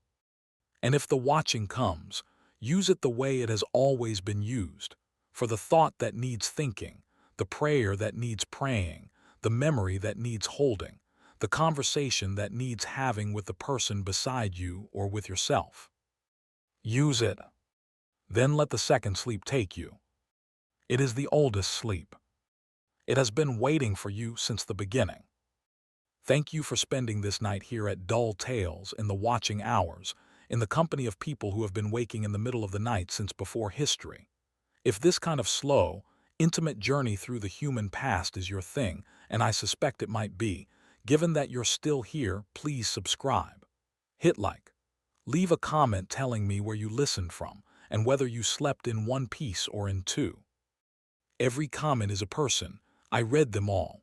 And if the watching comes, use it the way it has always been used, for the thought that needs thinking, the prayer that needs praying, the memory that needs holding, the conversation that needs having with the person beside you or with yourself. Use it. Then let the second sleep take you. It is the oldest sleep. It has been waiting for you since the beginning. Thank you for spending this night here at Dull Tales in the watching hours, in the company of people who have been waking in the middle of the night since before history. If this kind of slow, intimate journey through the human past is your thing, and I suspect it might be, given that you're still here, please subscribe. Hit like. Leave a comment telling me where you listened from, and whether you slept in one piece or in two. Every comment is a person. I read them all.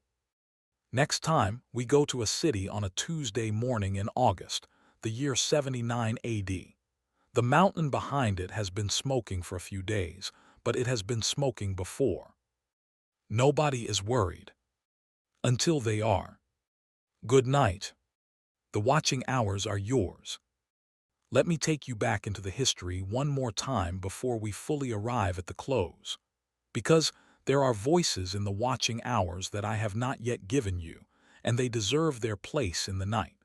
Next time, we go to a city on a Tuesday morning in August, the year 79 AD. The mountain behind it has been smoking for a few days, but it has been smoking before. Nobody is worried. Until they are. Good night. The watching hours are yours. Let me take you back into the history one more time before we fully arrive at the close. Because there are voices in the watching hours that I have not yet given you, and they deserve their place in the night.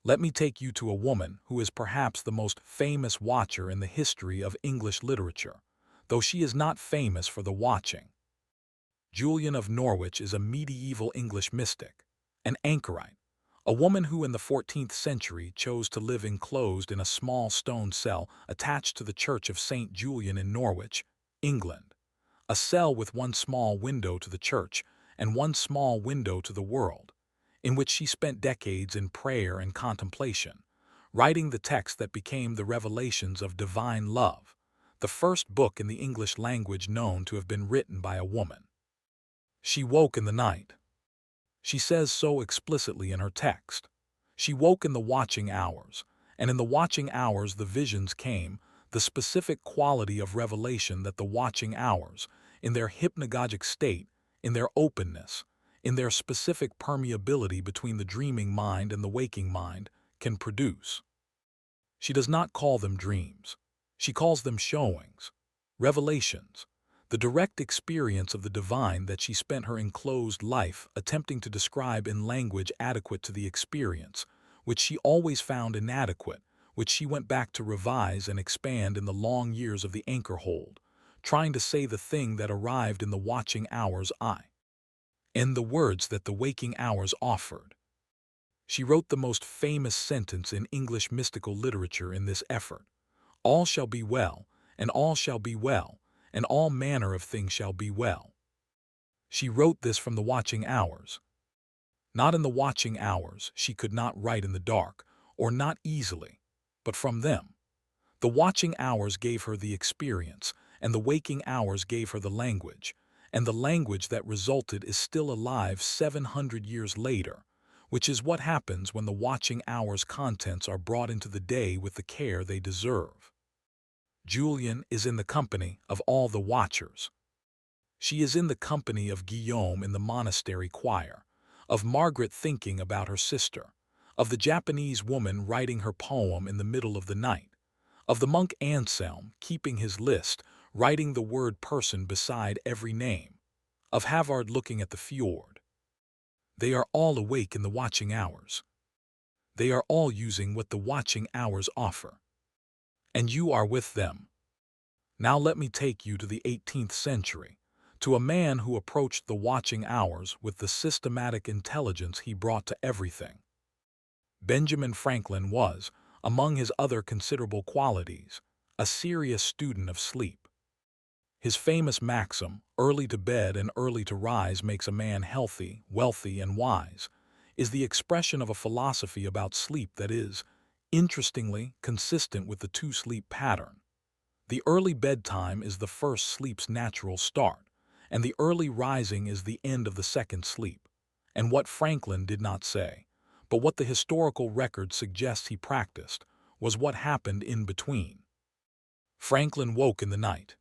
Let me take you to a woman who is perhaps the most famous watcher in the history of English literature, though she is not famous for the watching. Julian of Norwich is a medieval English mystic, an anchorite, a woman who in the 14th century chose to live enclosed in a small stone cell attached to the Church of St. Julian in Norwich, England. A cell with one small window to the church and one small window to the world, in which she spent decades in prayer and contemplation, writing the text that became the Revelations of Divine Love, the first book in the English language known to have been written by a woman. She woke in the night. She says so explicitly in her text. She woke in the watching hours, and in the watching hours the visions came, the specific quality of revelation that the watching hours, in their hypnagogic state, in their openness, in their specific permeability between the dreaming mind and the waking mind, can produce. She does not call them dreams. She calls them showings, revelations, the direct experience of the divine that she spent her enclosed life attempting to describe in language adequate to the experience, which she always found inadequate, which she went back to revise and expand in the long years of the anchor hold, trying to say the thing that arrived in the watching hours and the words that the waking hours offered. She wrote the most famous sentence in English mystical literature in this effort: all shall be well, and all shall be well, and all manner of things shall be well. She wrote this from the watching hours. Not in the watching hours, she could not write in the dark, or not easily, but from them. The watching hours gave her the experience, and the waking hours gave her the language, and the language that resulted is still alive 700 years later, which is what happens when the watching hours' contents are brought into the day with the care they deserve. Julian is in the company of all the watchers. She is in the company of Guillaume in the monastery choir, of Margaret thinking about her sister, of the Japanese woman writing her poem in the middle of the night, of the monk Anselm keeping his list, writing the word person beside every name, of Havard looking at the fjord. They are all awake in the watching hours. They are all using what the watching hours offer. And you are with them. Now let me take you to the 18th century, to a man who approached the watching hours with the systematic intelligence he brought to everything. Benjamin Franklin was, among his other considerable qualities, a serious student of sleep. His famous maxim, early to bed and early to rise makes a man healthy, wealthy, and wise, is the expression of a philosophy about sleep that is, interestingly, consistent with the two-sleep pattern. The early bedtime is the first sleep's natural start, and the early rising is the end of the second sleep. And what Franklin did not say, but what the historical record suggests he practiced, was what happened in between. Franklin woke in the night.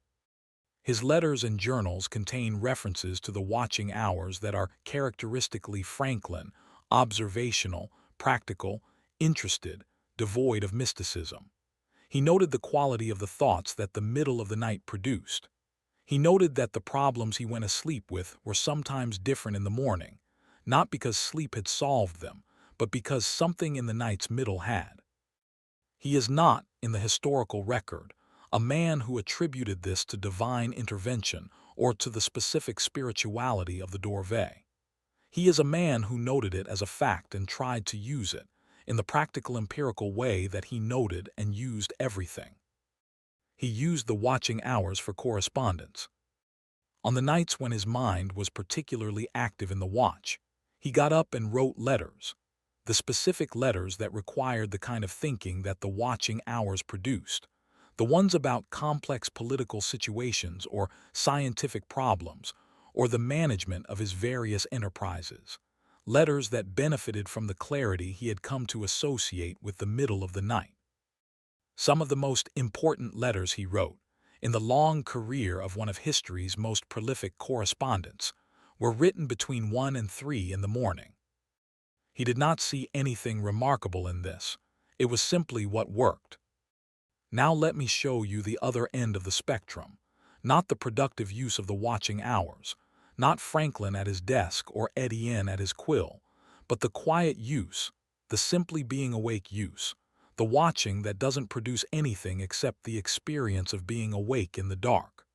His letters and journals contain references to the watching hours that are characteristically Franklin, observational, practical, interested, devoid of mysticism. He noted the quality of the thoughts that the middle of the night produced. He noted that the problems he went asleep with were sometimes different in the morning, not because sleep had solved them, but because something in the night's middle had. He is not, in the historical record, a man who attributed this to divine intervention or to the specific spirituality of the Dorve. He is a man who noted it as a fact and tried to use it, in the practical empirical way that he noted and used everything. He used the watching hours for correspondence. On the nights when his mind was particularly active in the watch, he got up and wrote letters, the specific letters that required the kind of thinking that the watching hours produced, the ones about complex political situations or scientific problems, or the management of his various enterprises, letters that benefited from the clarity he had come to associate with the middle of the night. Some of the most important letters he wrote, in the long career of one of history's most prolific correspondents, were written between 1 and 3 in the morning. He did not see anything remarkable in this. It was simply what worked. Now let me show you the other end of the spectrum, not the productive use of the watching hours, not Franklin at his desk or Etienne at his quill, but the quiet use, the simply being awake use, the watching that doesn't produce anything except the experience of being awake in the dark.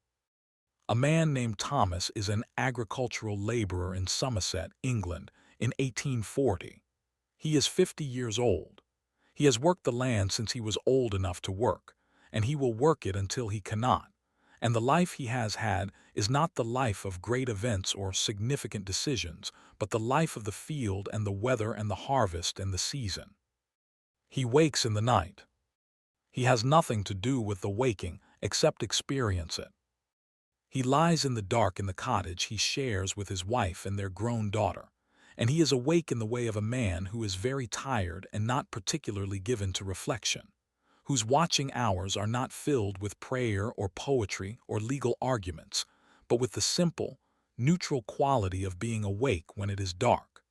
A man named Thomas is an agricultural laborer in Somerset, England, in 1840. He is 50 years old. He has worked the land since he was old enough to work, and he will work it until he cannot. And the life he has had is not the life of great events or significant decisions, but the life of the field and the weather and the harvest and the season. He wakes in the night. He has nothing to do with the waking except experience it. He lies in the dark in the cottage he shares with his wife and their grown daughter, and he is awake in the way of a man who is very tired and not particularly given to reflection, whose watching hours are not filled with prayer or poetry or legal arguments, but with the simple, neutral quality of being awake when it is dark.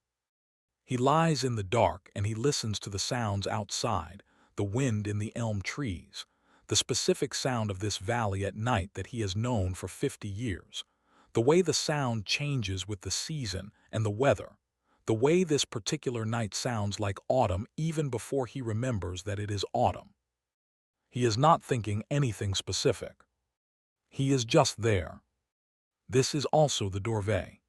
He lies in the dark and he listens to the sounds outside, the wind in the elm trees, the specific sound of this valley at night that he has known for 50 years, the way the sound changes with the season and the weather, the way this particular night sounds like autumn even before he remembers that it is autumn. He is not thinking anything specific. He is just there. This is also the Dorve.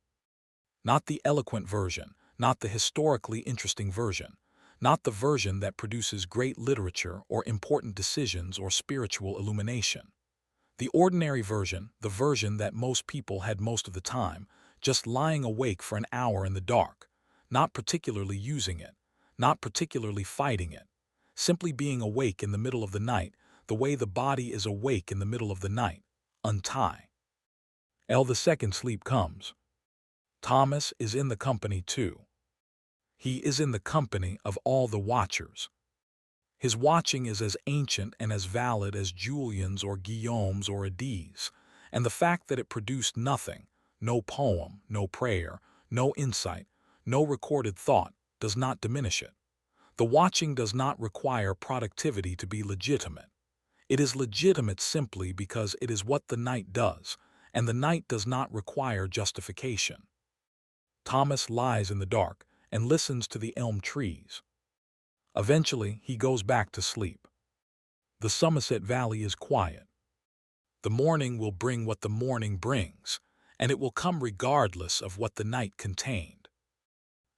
Not the eloquent version, not the historically interesting version, not the version that produces great literature or important decisions or spiritual illumination. The ordinary version, the version that most people had most of the time, just lying awake for an hour in the dark, not particularly using it, not particularly fighting it, simply being awake in the middle of the night, the way the body is awake in the middle of the night. Untie. The second sleep comes. Thomas is in the company too. He is in the company of all the watchers. His watching is as ancient and as valid as Julian's or Guillaume's or Edie's, and the fact that it produced nothing, no poem, no prayer, no insight, no recorded thought, does not diminish it. The watching does not require productivity to be legitimate. It is legitimate simply because it is what the night does, and the night does not require justification. Thomas lies in the dark and listens to the elm trees. Eventually, he goes back to sleep. The Somerset Valley is quiet. The morning will bring what the morning brings, and it will come regardless of what the night contained.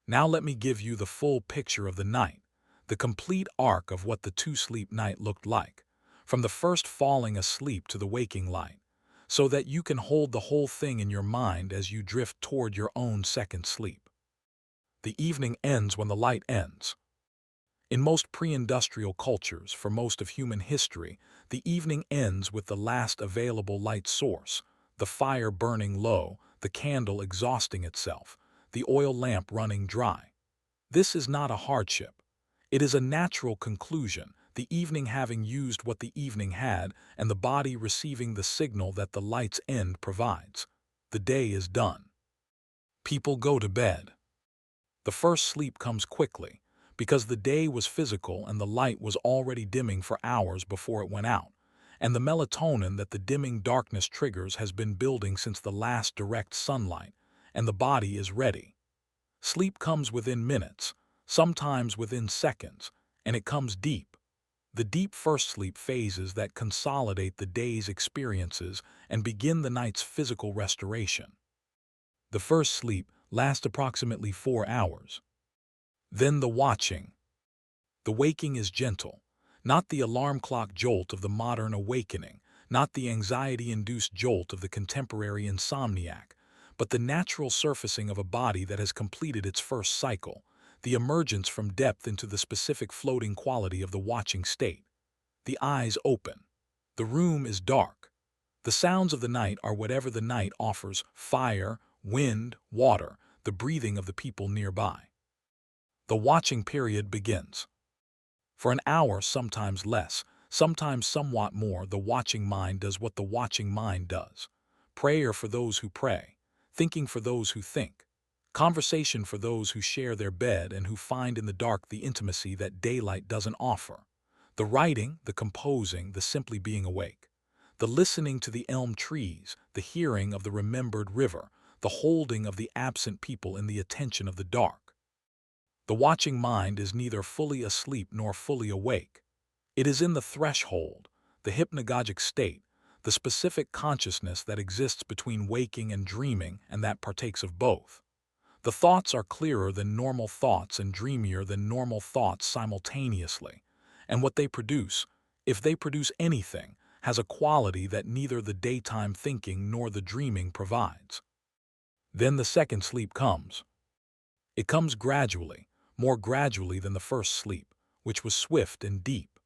Now let me give you the full picture of the night, the complete arc of what the two-sleep night looked like, from the first falling asleep to the waking light, so that you can hold the whole thing in your mind as you drift toward your own second sleep. The evening ends when the light ends. In most pre-industrial cultures, for most of human history, the evening ends with the last available light source, the fire burning low, the candle exhausting itself, the oil lamp running dry. This is not a hardship. It is a natural conclusion the evening having used what the evening had, and the body receiving the signal that the light's end provides. The day is done. People go to bed. The first sleep comes quickly, because the day was physical and the light was already dimming for hours before it went out, and the melatonin that the dimming darkness triggers has been building since the last direct sunlight, and the body is ready. Sleep comes within minutes, sometimes within seconds, and it comes deep. The deep first sleep phases that consolidate the day's experiences and begin the night's physical restoration. The first sleep lasts approximately 4 hours. Then the watching. The waking is gentle, not the alarm clock jolt of the modern awakening, not the anxiety-induced jolt of the contemporary insomniac, but the natural surfacing of a body that has completed its first cycle, the emergence from depth into the specific floating quality of the watching state. The eyes open. The room is dark. The sounds of the night are whatever the night offers: fire, wind, water, the breathing of the people nearby. The watching period begins. For an hour, sometimes less, sometimes somewhat more, the watching mind does what the watching mind does. Prayer for those who pray, thinking for those who think, conversation for those who share their bed and who find in the dark the intimacy that daylight doesn't offer. The writing, the composing, the simply being awake. The listening to the elm trees, the hearing of the remembered river, the holding of the absent people in the attention of the dark. The watching mind is neither fully asleep nor fully awake. It is in the threshold, the hypnagogic state, the specific consciousness that exists between waking and dreaming and that partakes of both. The thoughts are clearer than normal thoughts and dreamier than normal thoughts simultaneously, and what they produce, if they produce anything, has a quality that neither the daytime thinking nor the dreaming provides. Then the second sleep comes. It comes gradually, more gradually than the first sleep, which was swift and deep.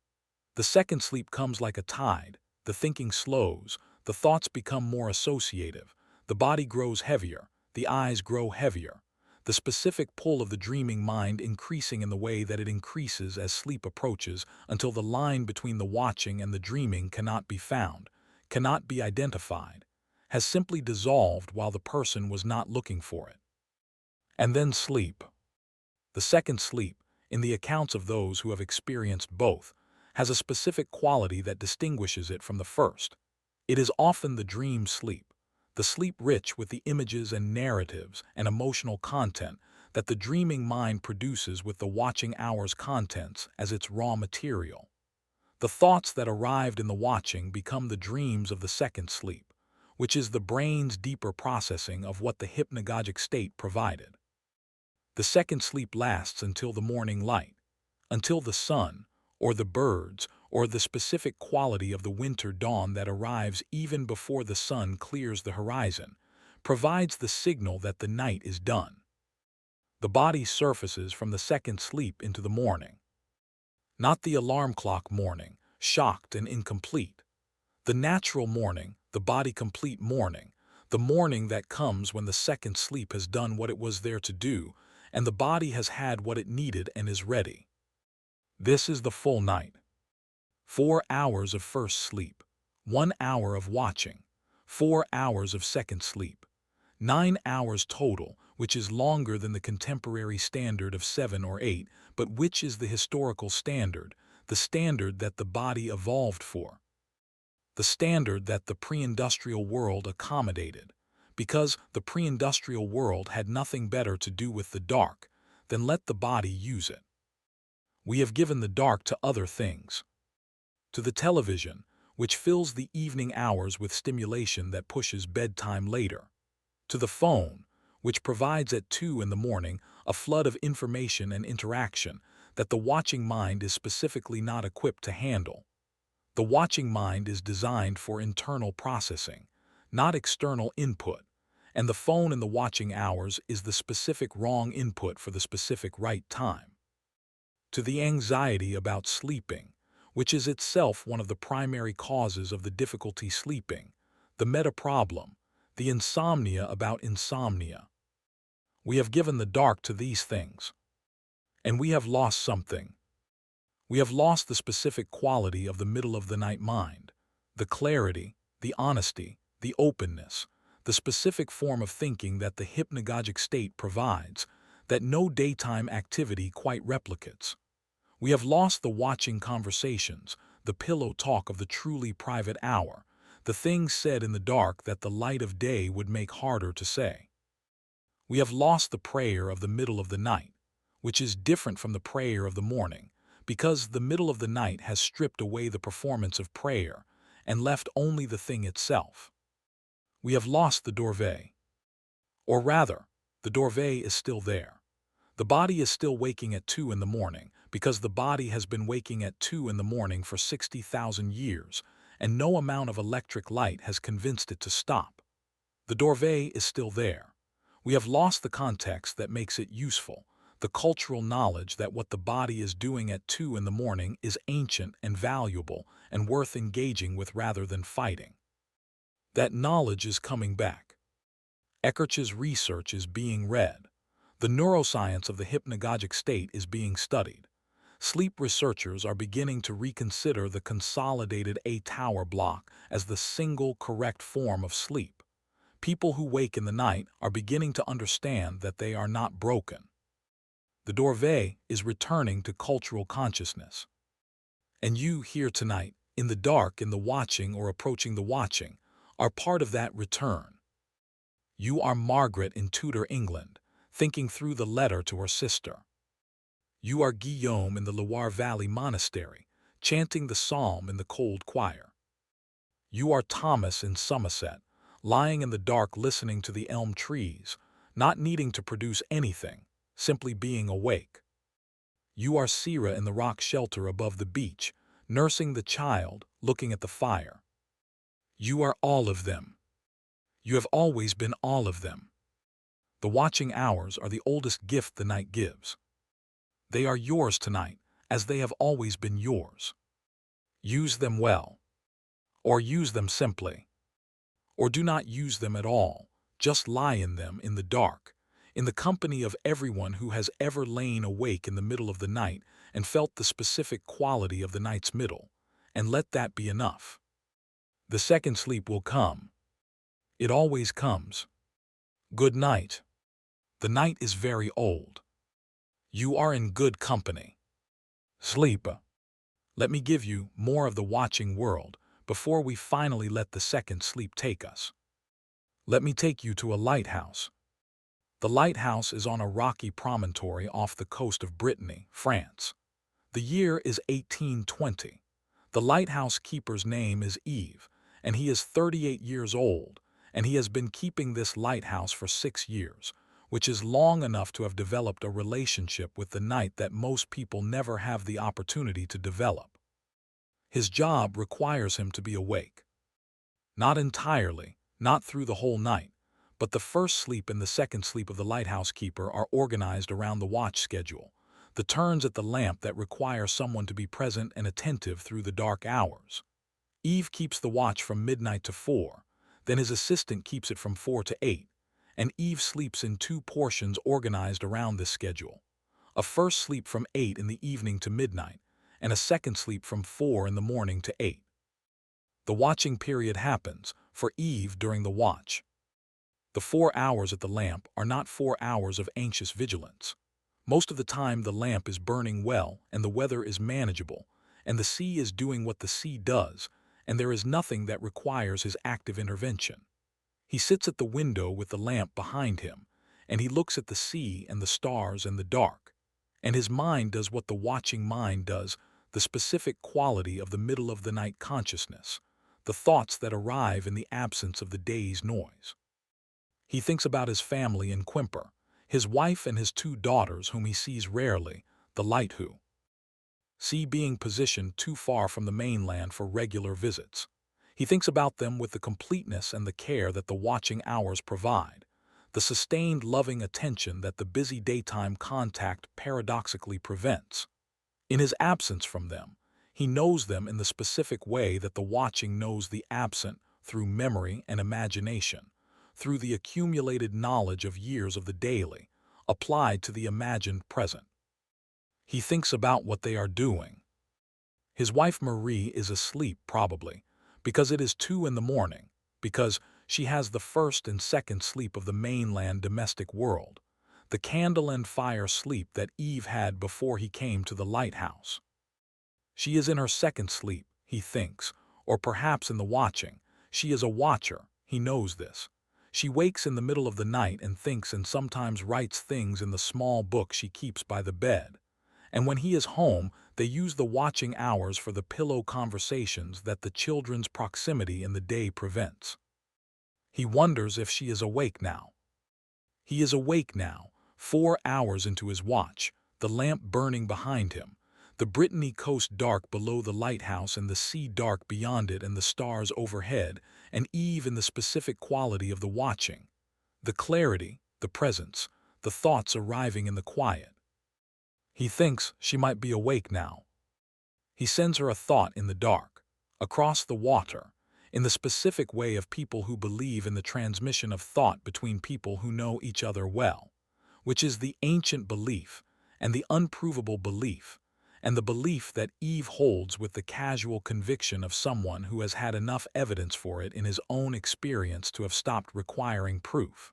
The second sleep comes like a tide. The thinking slows, the thoughts become more associative, the body grows heavier, the eyes grow heavier, the specific pull of the dreaming mind increasing in the way that it increases as sleep approaches until the line between the watching and the dreaming cannot be found, cannot be identified, has simply dissolved while the person was not looking for it. And then sleep. The second sleep, in the accounts of those who have experienced both, has a specific quality that distinguishes it from the first. It is often the dream sleep, the sleep rich with the images and narratives and emotional content that the dreaming mind produces with the watching hour's contents as its raw material. The thoughts that arrived in the watching become the dreams of the second sleep, which is the brain's deeper processing of what the hypnagogic state provided. The second sleep lasts until the morning light, until the sun, or the birds, or the specific quality of the winter dawn that arrives even before the sun clears the horizon, provides the signal that the night is done. The body surfaces from the second sleep into the morning. Not the alarm clock morning, shocked and incomplete. The natural morning, the body-complete morning, the morning that comes when the second sleep has done what it was there to do, and the body has had what it needed and is ready. This is the full night. 4 hours of first sleep, 1 hour of watching, 4 hours of second sleep, 9 hours total, which is longer than the contemporary standard of 7 or 8, but which is the historical standard, the standard that the body evolved for, the standard that the pre-industrial world accommodated, because the pre-industrial world had nothing better to do with the dark than let the body use it. We have given the dark to other things. To the television, which fills the evening hours with stimulation that pushes bedtime later. To the phone, which provides at 2 in the morning a flood of information and interaction that the watching mind is specifically not equipped to handle. The watching mind is designed for internal processing, not external input, and the phone in the watching hours is the specific wrong input for the specific right time. To the anxiety about sleeping, which is itself one of the primary causes of the difficulty sleeping, the meta-problem, the insomnia about insomnia. We have given the dark to these things, and we have lost something. We have lost the specific quality of the middle-of-the-night mind, the clarity, the honesty, the openness, the specific form of thinking that the hypnagogic state provides, that no daytime activity quite replicates. We have lost the watching conversations, the pillow talk of the truly private hour, the things said in the dark that the light of day would make harder to say. We have lost the prayer of the middle of the night, which is different from the prayer of the morning, because the middle of the night has stripped away the performance of prayer and left only the thing itself. We have lost the dorve. Or rather, the dorve is still there. The body is still waking at 2 in the morning because the body has been waking at 2 in the morning for 60,000 years, and no amount of electric light has convinced it to stop. The dorve is still there. We have lost the context that makes it useful, the cultural knowledge that what the body is doing at 2 in the morning is ancient and valuable and worth engaging with rather than fighting. That knowledge is coming back. Eckert's research is being read. The neuroscience of the hypnagogic state is being studied. Sleep researchers are beginning to reconsider the consolidated A-tower block as the single correct form of sleep. People who wake in the night are beginning to understand that they are not broken. The dorve is returning to cultural consciousness. And you here tonight, in the dark, in the watching or approaching the watching, are part of that return. You are Margaret in Tudor England, thinking through the letter to her sister. You are Guillaume in the Loire Valley Monastery, chanting the psalm in the cold choir. You are Thomas in Somerset, lying in the dark listening to the elm trees, not needing to produce anything, simply being awake. You are Sira in the rock shelter above the beach, nursing the child, looking at the fire. You are all of them. You have always been all of them. The watching hours are the oldest gift the night gives. They are yours tonight, as they have always been yours. Use them well. Or use them simply. Or do not use them at all, just lie in them in the dark, in the company of everyone who has ever lain awake in the middle of the night and felt the specific quality of the night's middle, and let that be enough. The second sleep will come. It always comes. Good night. The night is very old. You are in good company. Sleep. Let me give you more of the watching world before we finally let the second sleep take us. Let me take you to a lighthouse. The lighthouse is on a rocky promontory off the coast of Brittany, France. The year is 1820. The lighthouse keeper's name is Yves, and he is 38 years old, and he has been keeping this lighthouse for 6 years, which is long enough to have developed a relationship with the night that most people never have the opportunity to develop. His job requires him to be awake. Not entirely, not through the whole night, but the first sleep and the second sleep of the lighthouse keeper are organized around the watch schedule, the turns at the lamp that require someone to be present and attentive through the dark hours. Yves keeps the watch from midnight to 4, then his assistant keeps it from 4 to 8, and Yves sleeps in 2 portions organized around this schedule. A first sleep from 8 in the evening to midnight, and a second sleep from 4 in the morning to 8. The watching period happens, for Yves during the watch. The 4 hours at the lamp are not 4 hours of anxious vigilance. Most of the time the lamp is burning well and the weather is manageable, and the sea is doing what the sea does, and there is nothing that requires his active intervention. He sits at the window with the lamp behind him, and he looks at the sea and the stars and the dark, and his mind does what the watching mind does, the specific quality of the middle-of-the-night consciousness, the thoughts that arrive in the absence of the day's noise. He thinks about his family in Quimper, his wife and his 2 daughters whom he sees rarely, the light who see being positioned too far from the mainland for regular visits. He thinks about them with the completeness and the care that the watching hours provide, the sustained loving attention that the busy daytime contact paradoxically prevents. In his absence from them, he knows them in the specific way that the watching knows the absent through memory and imagination, through the accumulated knowledge of years of the daily, applied to the imagined present. He thinks about what they are doing. His wife Marie is asleep, probably, because it is 2 in the morning, because she has the first and second sleep of the mainland domestic world, the candle and fire sleep that Eve had before he came to the lighthouse. She is in her second sleep, he thinks, or perhaps in the watching. She is a watcher, he knows this. She wakes in the middle of the night and thinks and sometimes writes things in the small book she keeps by the bed. And when he is home, they use the watching hours for the pillow conversations that the children's proximity in the day prevents. He wonders if she is awake now. He is awake now, 4 hours into his watch, the lamp burning behind him, the Brittany coast dark below the lighthouse and the sea dark beyond it and the stars overhead, and Eve in the specific quality of the watching, the clarity, the presence, the thoughts arriving in the quiet. He thinks she might be awake now. He sends her a thought in the dark, across the water, in the specific way of people who believe in the transmission of thought between people who know each other well, which is the ancient belief and the unprovable belief, and the belief that Eve holds with the casual conviction of someone who has had enough evidence for it in his own experience to have stopped requiring proof.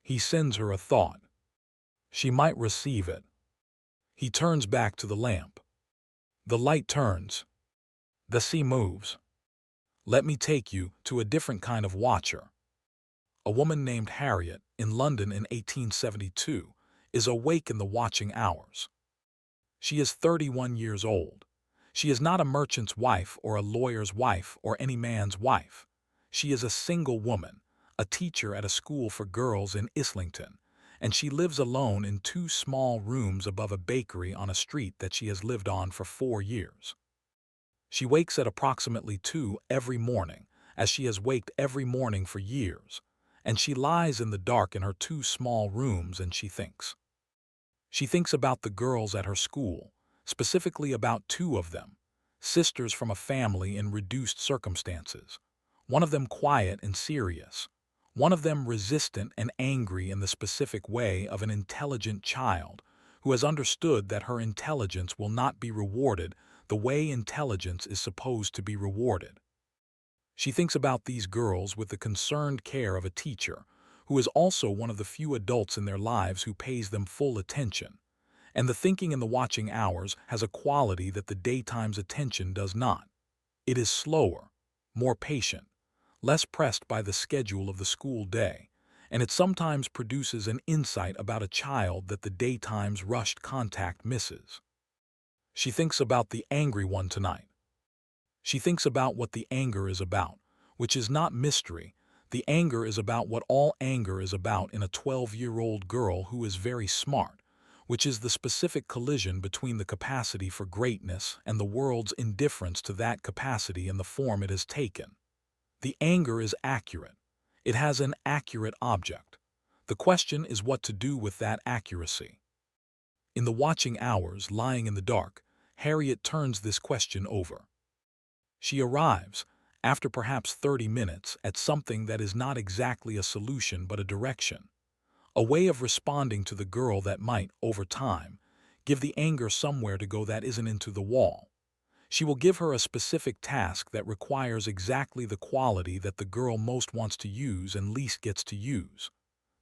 He sends her a thought. She might receive it. He turns back to the lamp. The light turns. The sea moves. Let me take you to a different kind of watcher. A woman named Harriet, in London in 1872, is awake in the watching hours. She is 31 years old. She is not a merchant's wife or a lawyer's wife or any man's wife. She is a single woman, a teacher at a school for girls in Islington, and she lives alone in 2 small rooms above a bakery on a street that she has lived on for 4 years. She wakes at approximately 2 every morning, as she has waked every morning for years, and she lies in the dark in her 2 small rooms and she thinks. She thinks about the girls at her school, specifically about 2 of them, sisters from a family in reduced circumstances, one of them quiet and serious, one of them resistant and angry in the specific way of an intelligent child who has understood that her intelligence will not be rewarded the way intelligence is supposed to be rewarded. She thinks about these girls with the concerned care of a teacher, who is also one of the few adults in their lives who pays them full attention, and the thinking in the watching hours has a quality that the daytime's attention does not. It is slower, more patient, less pressed by the schedule of the school day, and it sometimes produces an insight about a child that the daytime's rushed contact misses. She thinks about the angry one tonight. She thinks about what the anger is about, which is not mystery. The anger is about what all anger is about in a 12-year-old girl who is very smart, which is the specific collision between the capacity for greatness and the world's indifference to that capacity in the form it has taken. The anger is accurate. It has an accurate object. The question is what to do with that accuracy. In the watching hours, lying in the dark, Harriet turns this question over. She arrives, after perhaps 30 minutes, at something that is not exactly a solution but a direction, a way of responding to the girl that might, over time, give the anger somewhere to go that isn't into the wall. She will give her a specific task that requires exactly the quality that the girl most wants to use and least gets to use,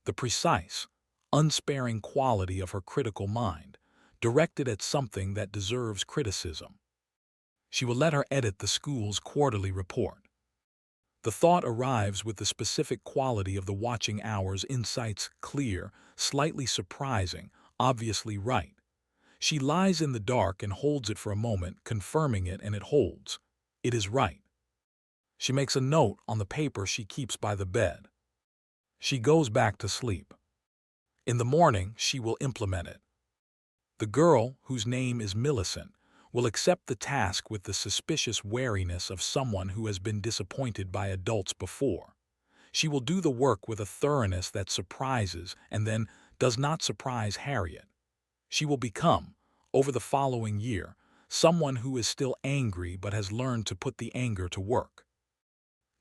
the precise, unsparing quality of her critical mind, directed at something that deserves criticism. She will let her edit the school's quarterly report. The thought arrives with the specific quality of the watching hours insights, clear, slightly surprising, obviously right. She lies in the dark and holds it for a moment, confirming it, and it holds. It is right. She makes a note on the paper she keeps by the bed. She goes back to sleep. In the morning, she will implement it. The girl, whose name is Millicent, will accept the task with the suspicious wariness of someone who has been disappointed by adults before. She will do the work with a thoroughness that surprises and then does not surprise Harriet. She will become, over the following year, someone who is still angry but has learned to put the anger to work.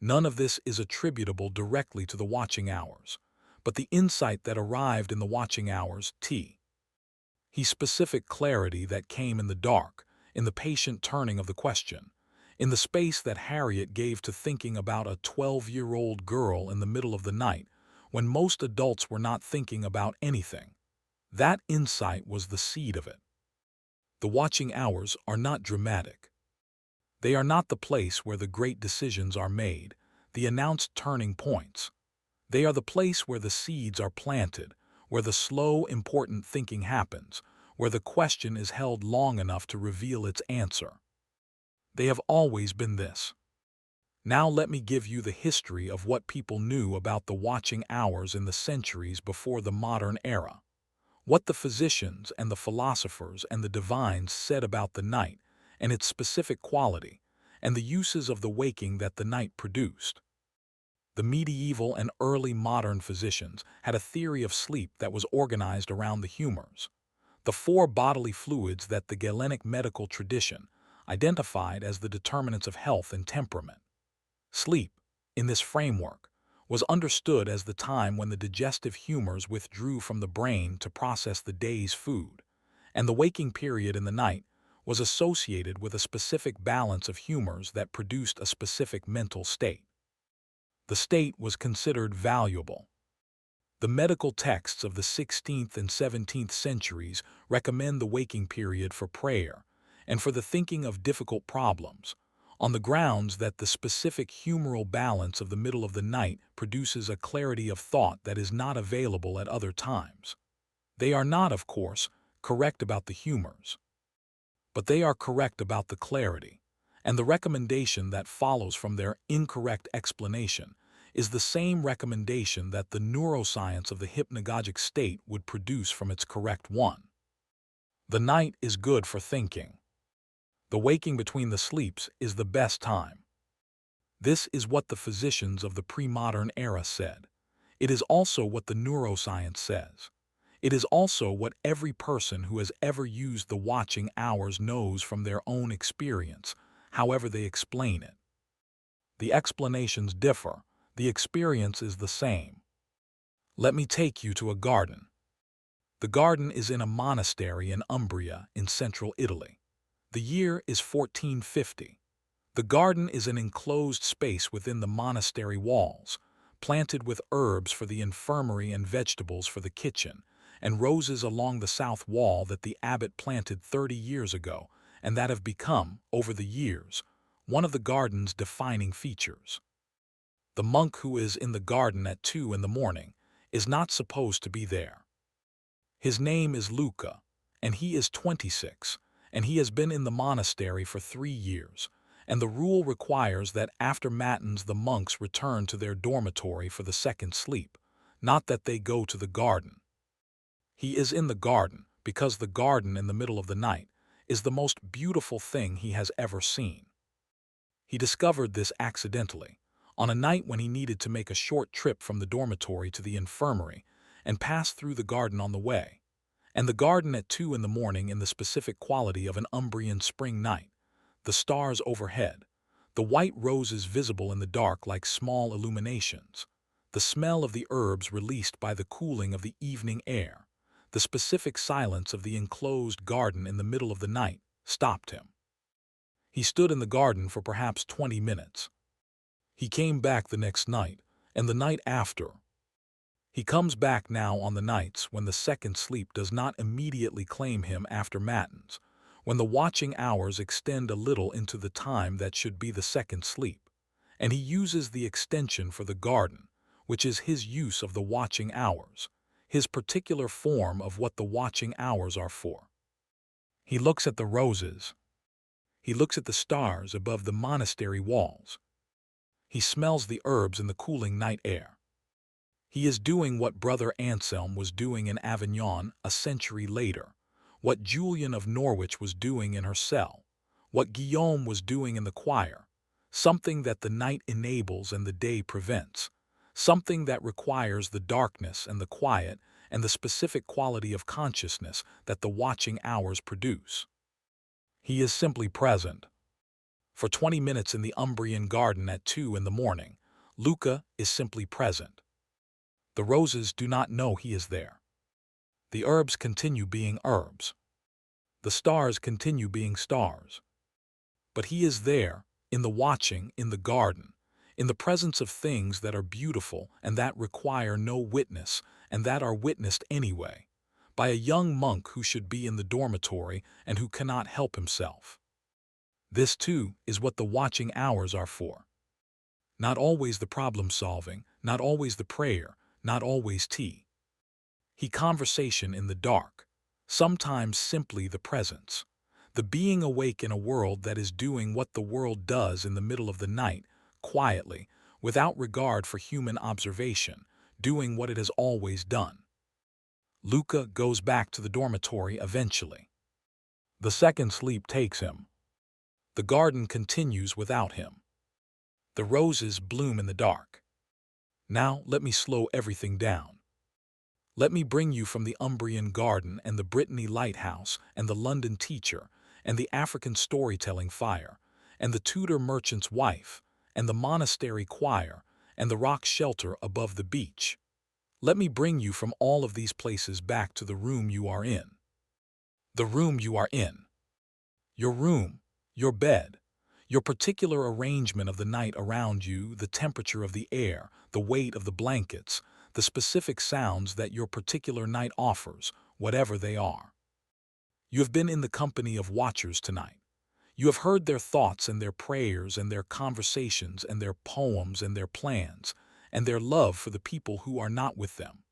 None of this is attributable directly to the watching hours, but the insight that arrived in the watching hours, His specific clarity that came in the dark, in the patient turning of the question, in the space that Harriet gave to thinking about a 12-year-old girl in the middle of the night when most adults were not thinking about anything. That insight was the seed of it. The watching hours are not dramatic. They are not the place where the great decisions are made, the announced turning points. They are the place where the seeds are planted, where the slow, important thinking happens, where the question is held long enough to reveal its answer. They have always been this. Now let me give you the history of what people knew about the watching hours in the centuries before the modern era. What the physicians and the philosophers and the divines said about the night and its specific quality, and the uses of the waking that the night produced. The medieval and early modern physicians had a theory of sleep that was organized around the humors, the four bodily fluids that the Galenic medical tradition identified as the determinants of health and temperament. Sleep, in this framework, was understood as the time when the digestive humors withdrew from the brain to process the day's food, and the waking period in the night was associated with a specific balance of humors that produced a specific mental state. The state was considered valuable. The medical texts of the 16th and 17th centuries recommend the waking period for prayer and for the thinking of difficult problems, on the grounds that the specific humoral balance of the middle of the night produces a clarity of thought that is not available at other times. They are not, of course, correct about the humors, but they are correct about the clarity, and the recommendation that follows from their incorrect explanation is the same recommendation that the neuroscience of the hypnagogic state would produce from its correct one. The night is good for thinking. The waking between the sleeps is the best time. This is what the physicians of the pre-modern era said. It is also what the neuroscience says. It is also what every person who has ever used the watching hours knows from their own experience, however they explain it. The explanations differ. The experience is the same. Let me take you to a garden. The garden is in a monastery in Umbria in central Italy. The year is 1450. The garden is an enclosed space within the monastery walls, planted with herbs for the infirmary and vegetables for the kitchen, and roses along the south wall that the abbot planted 30 years ago and that have become, over the years, one of the garden's defining features. The monk who is in the garden at 2 in the morning is not supposed to be there. His name is Luca, and he is 26, and he has been in the monastery for 3 years, and the rule requires that after matins the monks return to their dormitory for the second sleep, not that they go to the garden. He is in the garden because the garden in the middle of the night is the most beautiful thing he has ever seen. He discovered this accidentally, on a night when he needed to make a short trip from the dormitory to the infirmary and pass through the garden on the way, and the garden at 2 in the morning in the specific quality of an Umbrian spring night, the stars overhead, the white roses visible in the dark like small illuminations, the smell of the herbs released by the cooling of the evening air, the specific silence of the enclosed garden in the middle of the night, stopped him. He stood in the garden for perhaps 20 minutes. He came back the next night, and the night after. He comes back now on the nights when the second sleep does not immediately claim him after matins, when the watching hours extend a little into the time that should be the second sleep, and he uses the extension for the garden, which is his use of the watching hours, his particular form of what the watching hours are for. He looks at the roses. He looks at the stars above the monastery walls. He smells the herbs in the cooling night air. He is doing what Brother Anselm was doing in Avignon a century later, what Julian of Norwich was doing in her cell, what Guillaume was doing in the choir, something that the night enables and the day prevents, something that requires the darkness and the quiet and the specific quality of consciousness that the watching hours produce. He is simply present. For 20 minutes in the Umbrian garden at 2 in the morning, Luca is simply present. The roses do not know he is there. The herbs continue being herbs. The stars continue being stars. But he is there, in the watching, in the garden, in the presence of things that are beautiful and that require no witness and that are witnessed anyway, by a young monk who should be in the dormitory and who cannot help himself. This, too, is what the watching hours are for. Not always the problem-solving, not always the prayer, not always tea. He conversation in the dark, sometimes simply the presence. The being awake in a world that is doing what the world does in the middle of the night, quietly, without regard for human observation, doing what it has always done. Luca goes back to the dormitory eventually. The second sleep takes him. The garden continues without him. The roses bloom in the dark. Now let me slow everything down. Let me bring you from the Umbrian garden and the Brittany lighthouse and the London teacher and the African storytelling fire and the Tudor merchant's wife and the monastery choir and the rock shelter above the beach. Let me bring you from all of these places back to the room you are in. The room you are in. Your room, your bed, your particular arrangement of the night around you, the temperature of the air, the weight of the blankets, the specific sounds that your particular night offers, whatever they are. You have been in the company of watchers tonight. You have heard their thoughts and their prayers and their conversations and their poems and their plans and their love for the people who are not with them.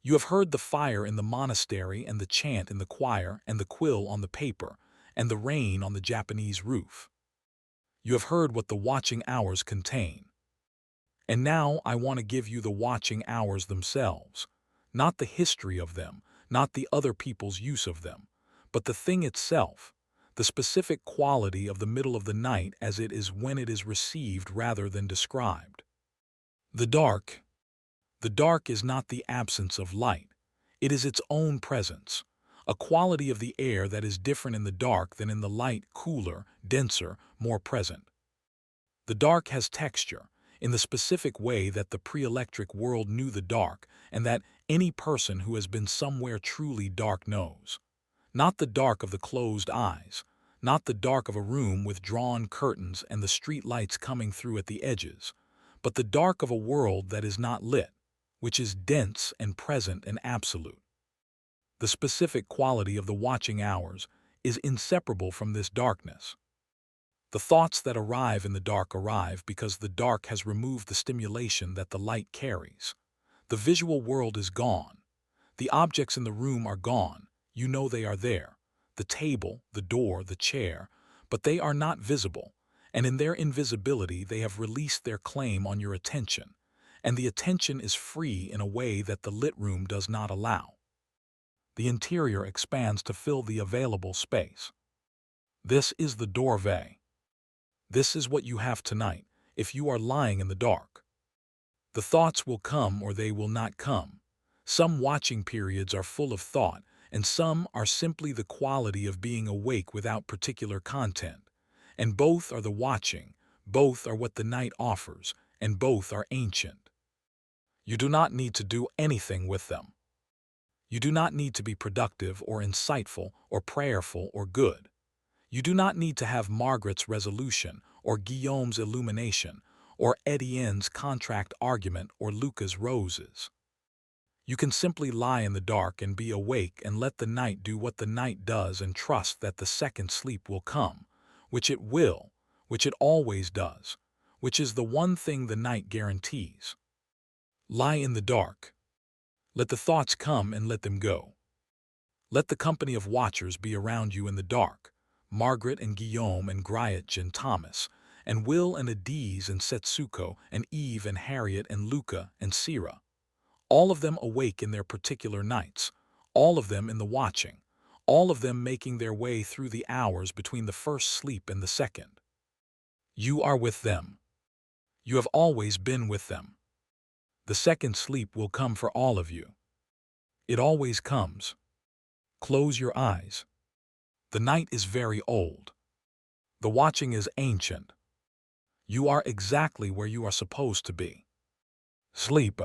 You have heard the fire in the monastery and the chant in the choir and the quill on the paper and the rain on the Japanese roof. You have heard what the watching hours contain. And now I want to give you the watching hours themselves, not the history of them, not the other people's use of them, but the thing itself, the specific quality of the middle of the night as it is when it is received rather than described. The dark. The dark is not the absence of light. It is its own presence, a quality of the air that is different in the dark than in the light, cooler, denser, more present. The dark has texture, in the specific way that the pre-electric world knew the dark and that any person who has been somewhere truly dark knows. Not the dark of the closed eyes, not the dark of a room with drawn curtains and the street lights coming through at the edges, but the dark of a world that is not lit, which is dense and present and absolute. The specific quality of the watching hours is inseparable from this darkness. The thoughts that arrive in the dark arrive because the dark has removed the stimulation that the light carries. The visual world is gone. The objects in the room are gone. You know they are there. The table, the door, the chair, but they are not visible, and in their invisibility they have released their claim on your attention, and the attention is free in a way that the lit room does not allow. The interior expands to fill the available space. This is the doorway. This is what you have tonight, if you are lying in the dark. The thoughts will come or they will not come. Some watching periods are full of thought, and some are simply the quality of being awake without particular content. And both are the watching, both are what the night offers, and both are ancient. You do not need to do anything with them. You do not need to be productive or insightful or prayerful or good. You do not need to have Margaret's resolution or Guillaume's illumination or Etienne's contract argument or Luca's roses. You can simply lie in the dark and be awake and let the night do what the night does and trust that the second sleep will come, which it will, which it always does, which is the one thing the night guarantees. Lie in the dark. Let the thoughts come and let them go. Let the company of watchers be around you in the dark. Margaret and Guillaume and Griach and Thomas, and Will and Adiz and Setsuko and Eve and Harriet and Luca and Sira. All of them awake in their particular nights, all of them in the watching, all of them making their way through the hours between the first sleep and the second. You are with them. You have always been with them. The second sleep will come for all of you. It always comes. Close your eyes. The night is very old. The watching is ancient. You are exactly where you are supposed to be. Sleep.